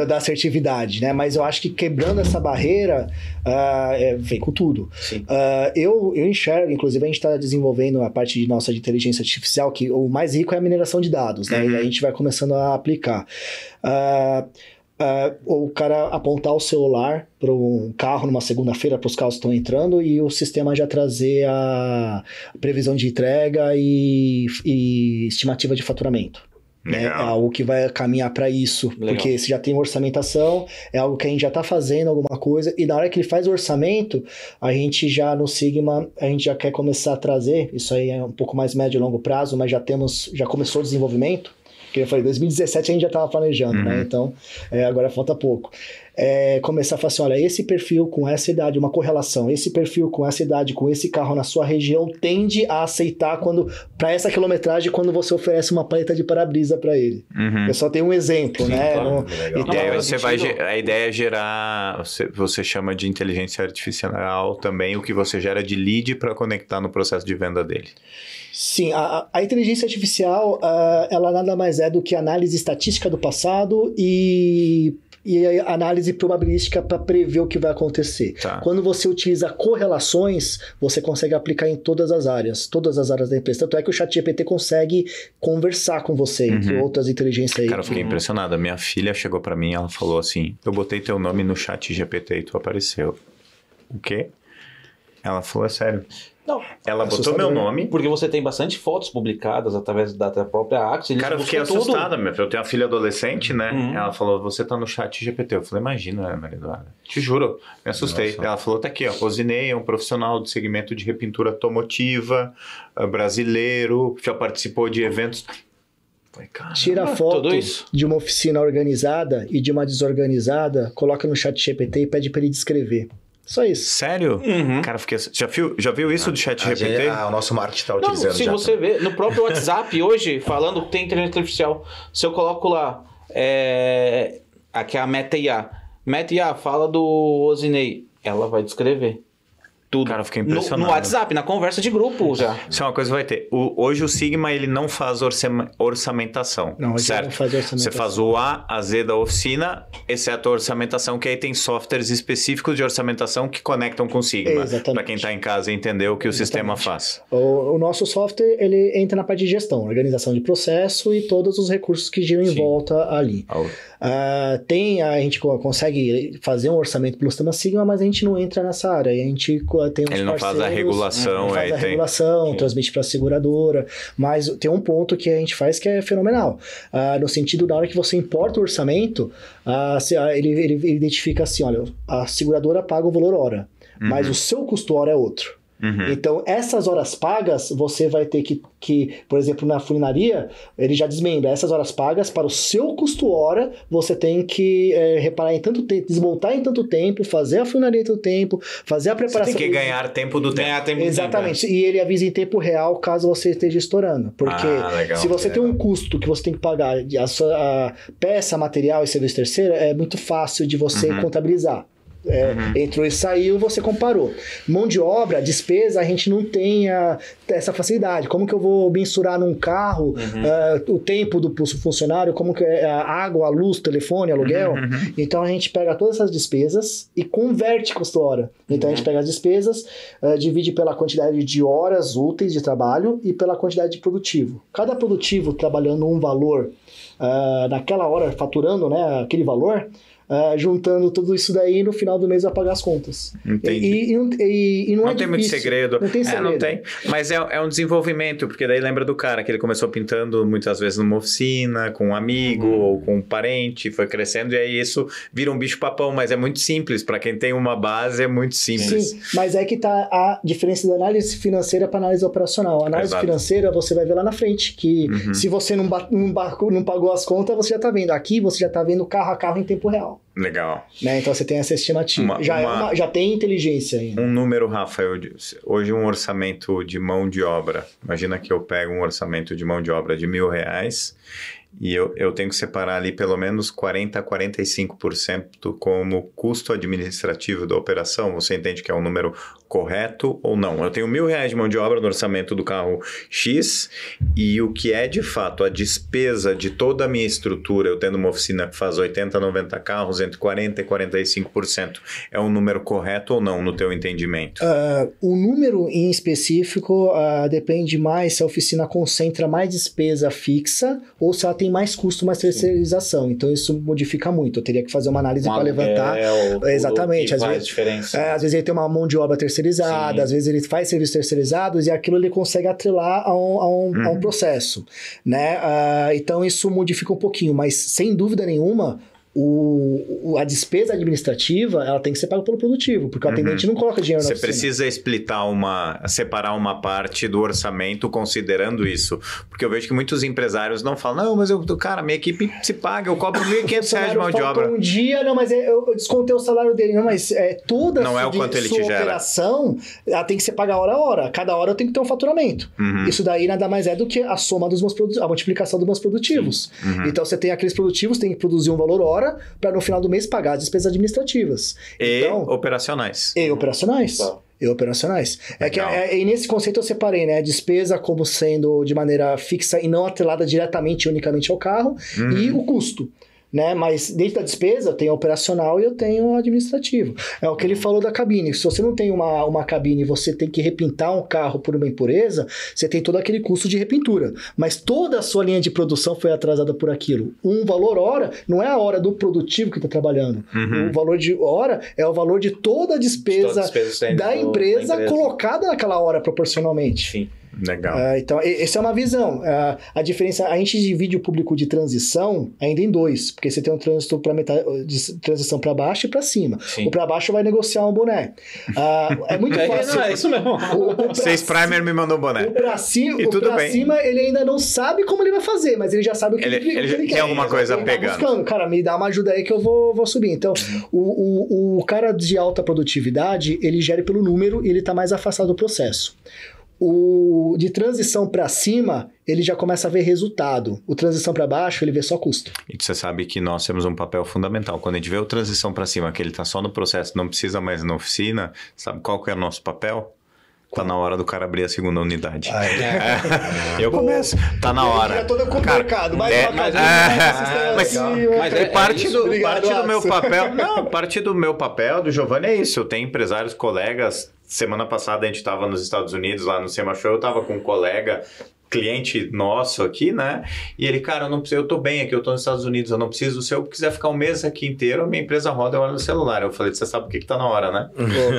da assertividade, né? Mas eu acho que quebrando essa barreira, vem com tudo. Eu enxergo, inclusive a gente está desenvolvendo a parte de nossa de inteligência artificial, que o mais rico é a mineração de dados, né? E a gente vai começando a aplicar. O cara apontar o celular para um carro numa segunda-feira, para os carros que estão entrando, e o sistema já trazer a previsão de entrega e estimativa de faturamento. É algo que vai caminhar para isso. Legal. Porque se já tem orçamentação, é algo que a gente já está fazendo alguma coisa, e na hora que ele faz o orçamento, a gente já no Sigma, a gente já quer começar a trazer, isso aí é um pouco mais médio e longo prazo, mas já começou o desenvolvimento, que eu falei, 2017 a gente já estava planejando, né? Então, agora falta pouco. Começar a falar assim, olha, esse perfil com essa idade, uma correlação, esse perfil com essa idade, com esse carro na sua região, tende a aceitar para essa quilometragem, quando você oferece uma paleta de para-brisa para ele. Eu só tenho um exemplo, né? Claro. E aí a ideia é gerar, você chama de inteligência artificial também, o que você gera de lead para conectar no processo de venda dele. Sim, a inteligência artificial, ela nada mais é do que análise estatística do passado e a análise probabilística para prever o que vai acontecer. Quando você utiliza correlações, você consegue aplicar em todas as áreas da empresa. Tanto é que o ChatGPT consegue conversar com você, entre outras inteligências aí. Cara, eu fiquei impressionado. Minha filha chegou para mim e ela falou assim, eu botei teu nome no ChatGPT e tu apareceu. O quê? Ela falou, é sério. Não, ela botou meu nome. Porque você tem bastante fotos publicadas através da própria Axis. Cara, eu fiquei assustada, eu tenho uma filha adolescente, né? Ela falou, você tá no ChatGPT. Eu falei, imagina, Maria Eduarda. Te juro, me assustei. Nossa. Ela falou, tá aqui, ó. Rosinei é um profissional do segmento de repintura automotiva, brasileiro, já participou de eventos. Tira foto de uma oficina organizada e de uma desorganizada, coloca no ChatGPT e pede para ele descrever. Só isso. Sério? Cara, fiquei... Já viu isso do ChatGPT? O nosso marketing está utilizando. Se você vê, no próprio WhatsApp hoje, falando que tem inteligência artificial, se eu coloco lá, aqui é a Meta IA. Meta IA, fala do Ozinei. Ela vai descrever tudo. Cara, eu fiquei impressionado. No WhatsApp, na conversa de grupo já. Isso é uma coisa que vai ter. Hoje o Sigma, ele não faz orçamentação. Não, certo? Não faz orçamentação. Você faz o A a Z da oficina, exceto a orçamentação, que aí tem softwares específicos de orçamentação que conectam com o Sigma. Para quem está em casa entender o que o sistema faz. O nosso software, ele entra na parte de gestão, organização de processo e todos os recursos que giram em volta ali. A gente consegue fazer um orçamento pelo sistema Sigma, mas a gente não entra nessa área. A gente tem uns Ele não faz a regulação. Transmite para a seguradora, mas tem um ponto que a gente faz que é fenomenal. No sentido, na hora que você importa o orçamento, ele identifica assim, olha, a seguradora paga o valor hora, mas o seu custo hora é outro. Então, essas horas pagas, você vai ter que, por exemplo, na funilaria, ele já desmembra essas horas pagas para o seu custo hora, você tem que reparar em tanto tempo, desmontar em tanto tempo, fazer a funilaria em tanto tempo, fazer a preparação... Você tem que ganhar tempo do tempo. Exatamente, e ele avisa em tempo real caso você esteja estourando, porque se você tem um custo que você tem que pagar, a peça, material e serviço terceiro, é muito fácil de você contabilizar. Entrou e saiu, você comparou. Mão de obra, despesa, a gente não tem essa facilidade. Como que eu vou mensurar num carro o tempo do funcionário, como que é a água, a luz, telefone, aluguel? Então a gente pega todas essas despesas e converte custo-hora. Então a gente pega as despesas, divide pela quantidade de horas úteis de trabalho e pela quantidade de produtivo. Cada produtivo trabalhando um valor naquela hora, faturando, né, aquele valor, juntando tudo isso daí, no final do mês vai pagar as contas. Entendi. E não é tem muito segredo. Não tem segredo. Não tem. Mas é um desenvolvimento, porque daí lembra do cara que ele começou pintando muitas vezes numa oficina, com um amigo ou com um parente, foi crescendo, e aí isso vira um bicho-papão, mas é muito simples. Para quem tem uma base, é muito simples. Sim, mas é que tá a diferença da análise financeira para análise operacional. A análise financeira, você vai ver lá na frente, que se você não pagou as contas, você já tá vendo. Aqui, você já tá vendo carro a carro em tempo real. Legal. Né? Então você tem essa estimativa. Já tem inteligência aí. Um número, Rafael, hoje um orçamento de mão de obra. Imagina que eu pego um orçamento de mão de obra de R$1.000 e eu tenho que separar ali pelo menos 40% a 45% como custo administrativo da operação. Você entende que é um número correto ou não? Eu tenho R$1.000 de mão de obra no orçamento do carro X e o que é de fato a despesa de toda a minha estrutura, eu tendo uma oficina que faz 80, 90 carros, entre 40% e 45%, é um número correto ou não no teu entendimento? O número em específico depende mais se a oficina concentra mais despesa fixa ou se ela tem mais custo, mais terceirização. Então isso modifica muito. Eu teria que fazer uma análise para levantar. Exatamente. Às vezes ele tem uma mão de obra terceirizada, às vezes ele faz serviços terceirizados e aquilo ele consegue atrelar a um processo, né? Então isso modifica um pouquinho, mas sem dúvida nenhuma a despesa administrativa ela tem que ser paga pelo produtivo, porque o atendente não coloca dinheiro na oficina. Você precisa separar uma parte do orçamento considerando isso, porque eu vejo que muitos empresários não falam, não, mas cara, minha equipe se paga, eu cobro R$1.500 de mão de obra. Um dia, não, mas eu descontei o salário dele, não, mas toda não é o quanto ele te gera. Operação, ela tem que ser paga hora a hora, cada hora eu tenho que ter um faturamento. Isso daí nada mais é do que a soma dos meus produtos, a multiplicação dos meus produtivos. Então você tem aqueles produtivos, tem que produzir um valor hora para no final do mês pagar as despesas administrativas. Então, operacionais. E operacionais. E operacionais. E nesse conceito eu separei, né? A despesa como sendo de maneira fixa e não atrelada diretamente e unicamente ao carro e o custo. Né? Mas dentro da despesa eu tenho operacional e eu tenho administrativo. É o que ele falou da cabine. Se você não tem uma cabine e você tem que repintar um carro por uma impureza, você tem todo aquele custo de repintura. Mas toda a sua linha de produção foi atrasada por aquilo. Um valor hora não é a hora do produtivo que está trabalhando. O valor de hora é o valor de toda a despesa da empresa colocada naquela hora proporcionalmente. Sim. Legal. Então, essa é uma visão. A diferença, a gente divide o público de transição ainda em dois, porque você tem um trânsito de transição para baixo e para cima. Sim. O para baixo vai negociar um boné. É muito fácil. Não, é isso mesmo. Seis Primer me mandou um boné. O para cima, ele ainda não sabe como ele vai fazer, mas ele já sabe o que ele quer. Tem alguma coisa pegando. Buscando. Cara, me dá uma ajuda aí que eu vou subir. Então, o cara de alta produtividade, ele gera pelo número e ele está mais afastado do processo. O de transição para cima, ele já começa a ver resultado. O transição para baixo, ele vê só custo. E você sabe que nós temos um papel fundamental. Quando a gente vê o transição para cima, que ele está só no processo, não precisa mais na oficina, sabe qual que é o nosso papel? Tá na hora do cara abrir a segunda unidade. Eu começo. Tá na hora. Já tô no mercado. Parte do meu papel... Não, parte do meu papel, do Giovanni, é isso. Eu tenho empresários, colegas... Semana passada a gente estava nos Estados Unidos, lá no SEMA Show, eu estava com um colega, cliente nosso aqui, né? E ele, cara, eu tô bem aqui, eu tô nos Estados Unidos, eu não preciso do seu, eu quiser ficar um mês aqui inteiro, a minha empresa roda, eu olho no celular. Eu falei, você sabe o que tá na hora, né?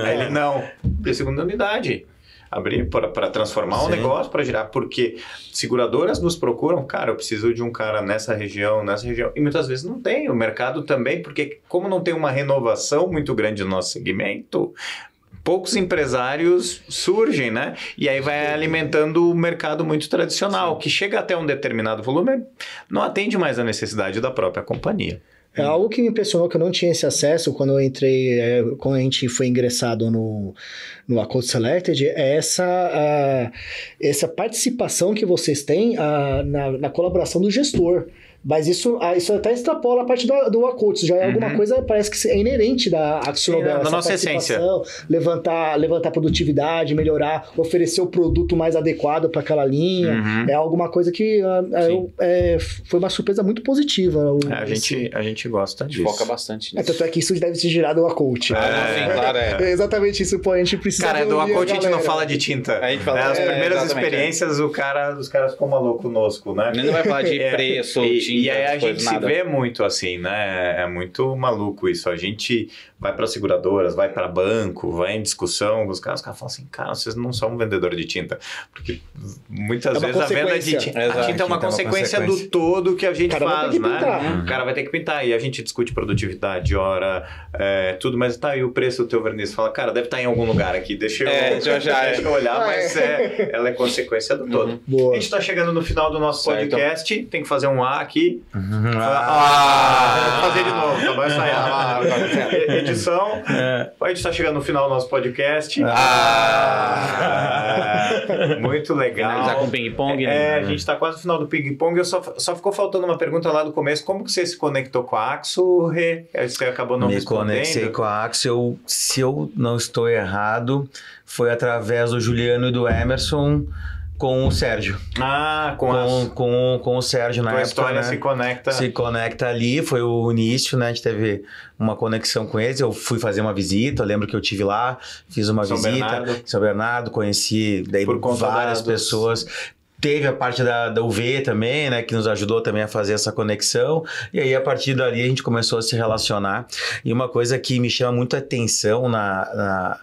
Aí ele, não, de segunda unidade. Abrir para transformar o negócio, para girar, porque seguradoras nos procuram, cara, eu preciso de um cara nessa região, e muitas vezes não tem, o mercado também, porque como não tem uma renovação muito grande no nosso segmento, poucos empresários surgem, né? E aí vai alimentando o mercado muito tradicional, que chega até um determinado volume, não atende mais a necessidade da própria companhia. Algo que me impressionou, que eu não tinha esse acesso quando eu entrei, quando a gente foi ingressado no Accord Selected, é essa participação que vocês têm na colaboração do gestor. Mas isso até extrapola a parte do Acult. Isso já é alguma coisa, parece que é inerente da AkzoNobel. Da nossa essência. Levantar a produtividade, melhorar, oferecer o produto mais adequado para aquela linha. É alguma coisa que foi uma surpresa muito positiva. A gente gosta disso. Foca bastante nisso. Tanto é que isso deve ser girado do Acult. Sim, claro. É exatamente isso, pô, a gente precisa... Cara, do Acult a gente não fala de tinta. A gente fala as primeiras experiências, os caras ficam malucos conosco, né? Não vai falar de preço, tinta, e aí a gente nada. se vê muito assim, né? É muito maluco isso. A gente vai para seguradoras, vai para banco, vai em discussão, os caras falam assim, cara, vocês não são um vendedor de tinta. Porque muitas vezes a venda de tinta é uma consequência do todo que a gente faz, né? O cara vai ter que pintar. E a gente discute produtividade, hora, tudo, mas tá aí o preço do teu verniz. Fala, cara, deve estar em algum lugar aqui, deixa eu olhar, mas ela é consequência do todo. A gente tá chegando no final do nosso podcast, tem que fazer um A aqui. Vou fazer de novo, tá? Vai sair. Edição. A gente tá chegando no final do nosso podcast. Muito legal. Finalizar com ping-pong, né? A gente tá quase no final do ping-pong. Só ficou faltando uma pergunta lá do começo. Como que você se conectou com a Akzo, Rê? Você acabou não respondendo. Me conectei com a Akzo. Se eu não estou errado, foi através do Juliano e do Emerson com o Sérgio. Com o Sérgio na época. A história, né? Se conecta ali, foi o início, né? A gente teve uma conexão com eles. Eu fui fazer uma visita, eu lembro que eu tive lá, fiz uma visita em São Bernardo, conheci daí várias pessoas. Teve a parte da UV também, né, que nos ajudou também a fazer essa conexão, e aí a partir dali a gente começou a se relacionar, e uma coisa que me chama muito a atenção na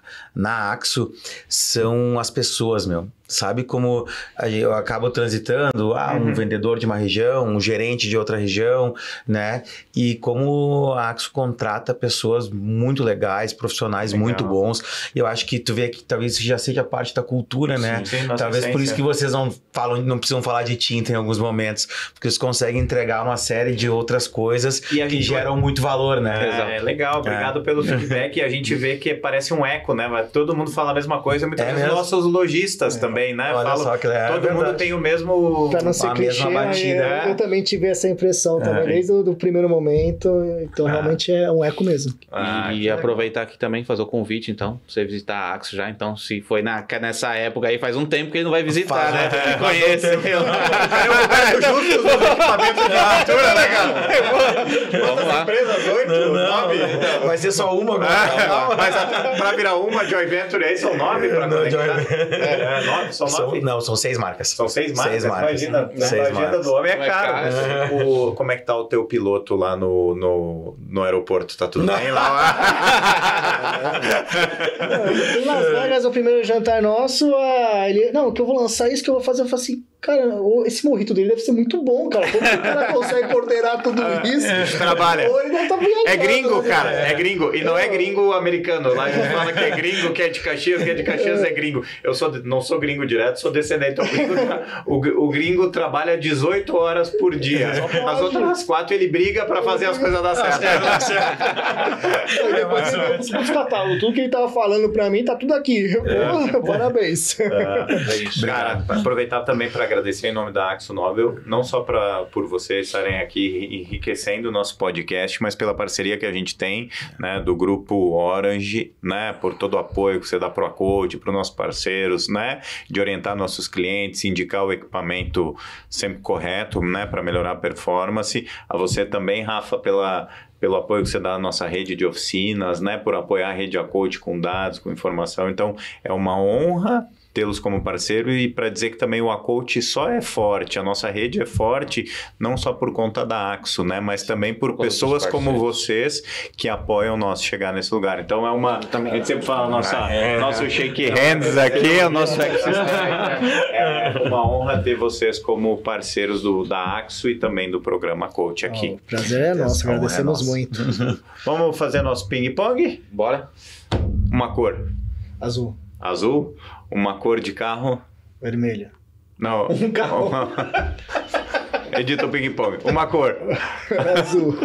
Akzo são as pessoas, sabe como eu acabo transitando, um vendedor de uma região, um gerente de outra região, né, e como a Akzo contrata pessoas muito legais, profissionais muito bons, e eu acho que tu vê que talvez isso já seja parte da cultura, né, talvez por isso que vocês não precisam falar de tinta em alguns momentos, porque eles conseguem entregar uma série de outras coisas que geram muito valor, né. É legal, obrigado pelo feedback, e a gente vê que parece um eco, né, todo mundo fala a mesma coisa, muitas vezes nossos lojistas também, né, todo mundo tem o mesmo... Pra não ser clichê, batida, eu também tive essa impressão também, desde o primeiro momento, então realmente é um eco mesmo. E aproveitar aqui também, fazer o convite, então, pra você visitar a Akzo já, então, se foi nessa época aí, faz um tempo que ele não vai visitar, né, conhece. Eu justo os equipamentos de pintura, né, cara? Vamos lá. Empresas, 8, 9. Vai ser só uma agora. Mas pra virar uma Joy Venture aí, são 9 pra conectar? São 9? Não, são 6 marcas. São 6 marcas? 6 marcas. Imagina, a agenda do homem é caro. Como é que tá o teu piloto lá no aeroporto? Tá tudo bem lá? Em Las Vegas, o primeiro jantar nosso, que eu vou lançar isso, que eu vou fazer, eu falo assim, cara, esse morrito dele deve ser muito bom, cara. Como que o cara consegue coordenar tudo isso? Trabalha. Ele não tá viajando, é gringo, cara. É gringo. E não é gringo americano. Lá a gente fala que é gringo, que é de Caxias, que é de Caxias é gringo. Eu não sou gringo direto, sou descendente. O gringo trabalha 18 horas por dia. As outras 4 ele briga pra fazer as coisas dar certo. Tudo que ele tava falando pra mim tá tudo aqui. Parabéns. Cara, aproveitar também pra agradecer em nome da AkzoNobel, não só por vocês estarem aqui enriquecendo o nosso podcast, mas pela parceria que a gente tem, né, do grupo Orange, né, por todo o apoio que você dá para o Acult, para os nossos parceiros, né, de orientar nossos clientes, indicar o equipamento sempre correto, né, para melhorar a performance. A você também, Rafa, pelo apoio que você dá à nossa rede de oficinas, né, por apoiar a rede Acult com dados, com informação. Então, é uma honra tê-los como parceiro e para dizer que também o Acult só é forte, a nossa rede é forte não só por conta da Akzo, né, mas também por pessoas como vocês que apoiam nós chegar nesse lugar. Então a gente sempre fala nosso shake hands aqui, o nosso é uma honra ter vocês como parceiros da Akzo e também do programa Acult aqui. O prazer é nosso, agradecemos muito. Vamos fazer nosso ping-pong? Bora. Uma cor. Azul. Uma cor de carro? Vermelha. Não. Um carro. Edita o ping-pong. Uma cor. Azul.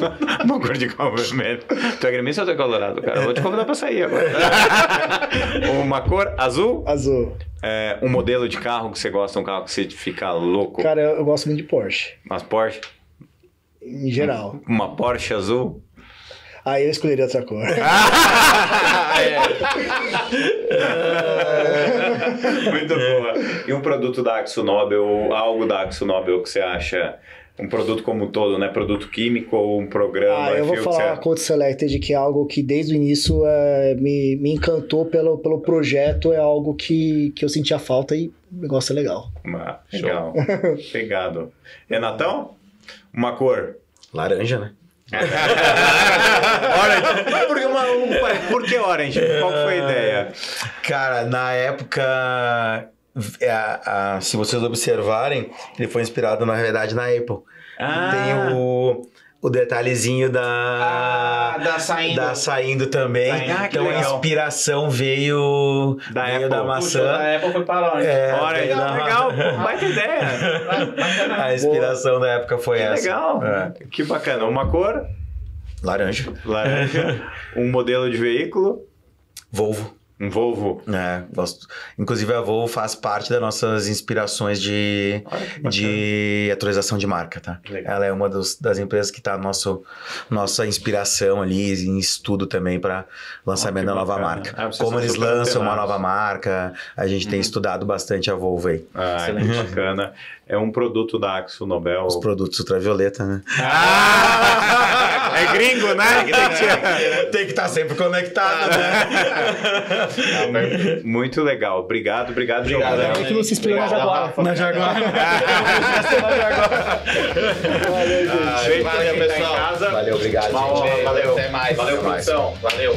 Uma cor de carro vermelho. Tu é gremista ou tu é colorado, cara? Eu vou te convidar pra sair agora. Uma cor azul? Azul. Um modelo de carro que você gosta, um carro que você fica louco? Cara, eu gosto muito de Porsche. Mas Porsche? em geral. Uma Porsche azul? Aí eu escolheria outra cor. Muito boa. E um produto da AkzoNobel, algo da AkzoNobel que você acha... Um produto como um todo, né? Produto químico ou um programa? Eu vou falar a Code Selected, que é algo que desde o início me encantou pelo projeto, é algo que eu sentia falta e o negócio é legal. Legal. Pegado. Renatão? Uma cor? Laranja, né? Orange. Por que orange? Qual foi a ideia? Cara, na época... se vocês observarem, ele foi inspirado, na verdade, na Apple. Tem o detalhezinho da saindo também. Então a inspiração veio da maçã. Da Apple foi para onde? Legal, baita ideia. A inspiração da época foi essa. Legal, que bacana. Uma cor? Laranja. Um modelo de veículo? Volvo. Um Volvo? Gosto. Inclusive a Volvo faz parte das nossas inspirações de atualização de marca, tá? Legal. Ela é uma das empresas que está nossa inspiração ali, em estudo também para lançamento da nova marca. Como eles lançam uma nova marca, a gente tem estudado bastante a Volvo aí. Excelente, bacana. É um produto da AkzoNobel. Os produtos ultravioleta, né? É gringo, né? Tem que estar sempre conectado, né? Muito legal. Obrigado. É que não se inspirou na Jaguar. Na Jaguar. Valeu, gente. Valeu, pessoal. Valeu, obrigado. Valeu, até mais. Valeu, produção. Valeu.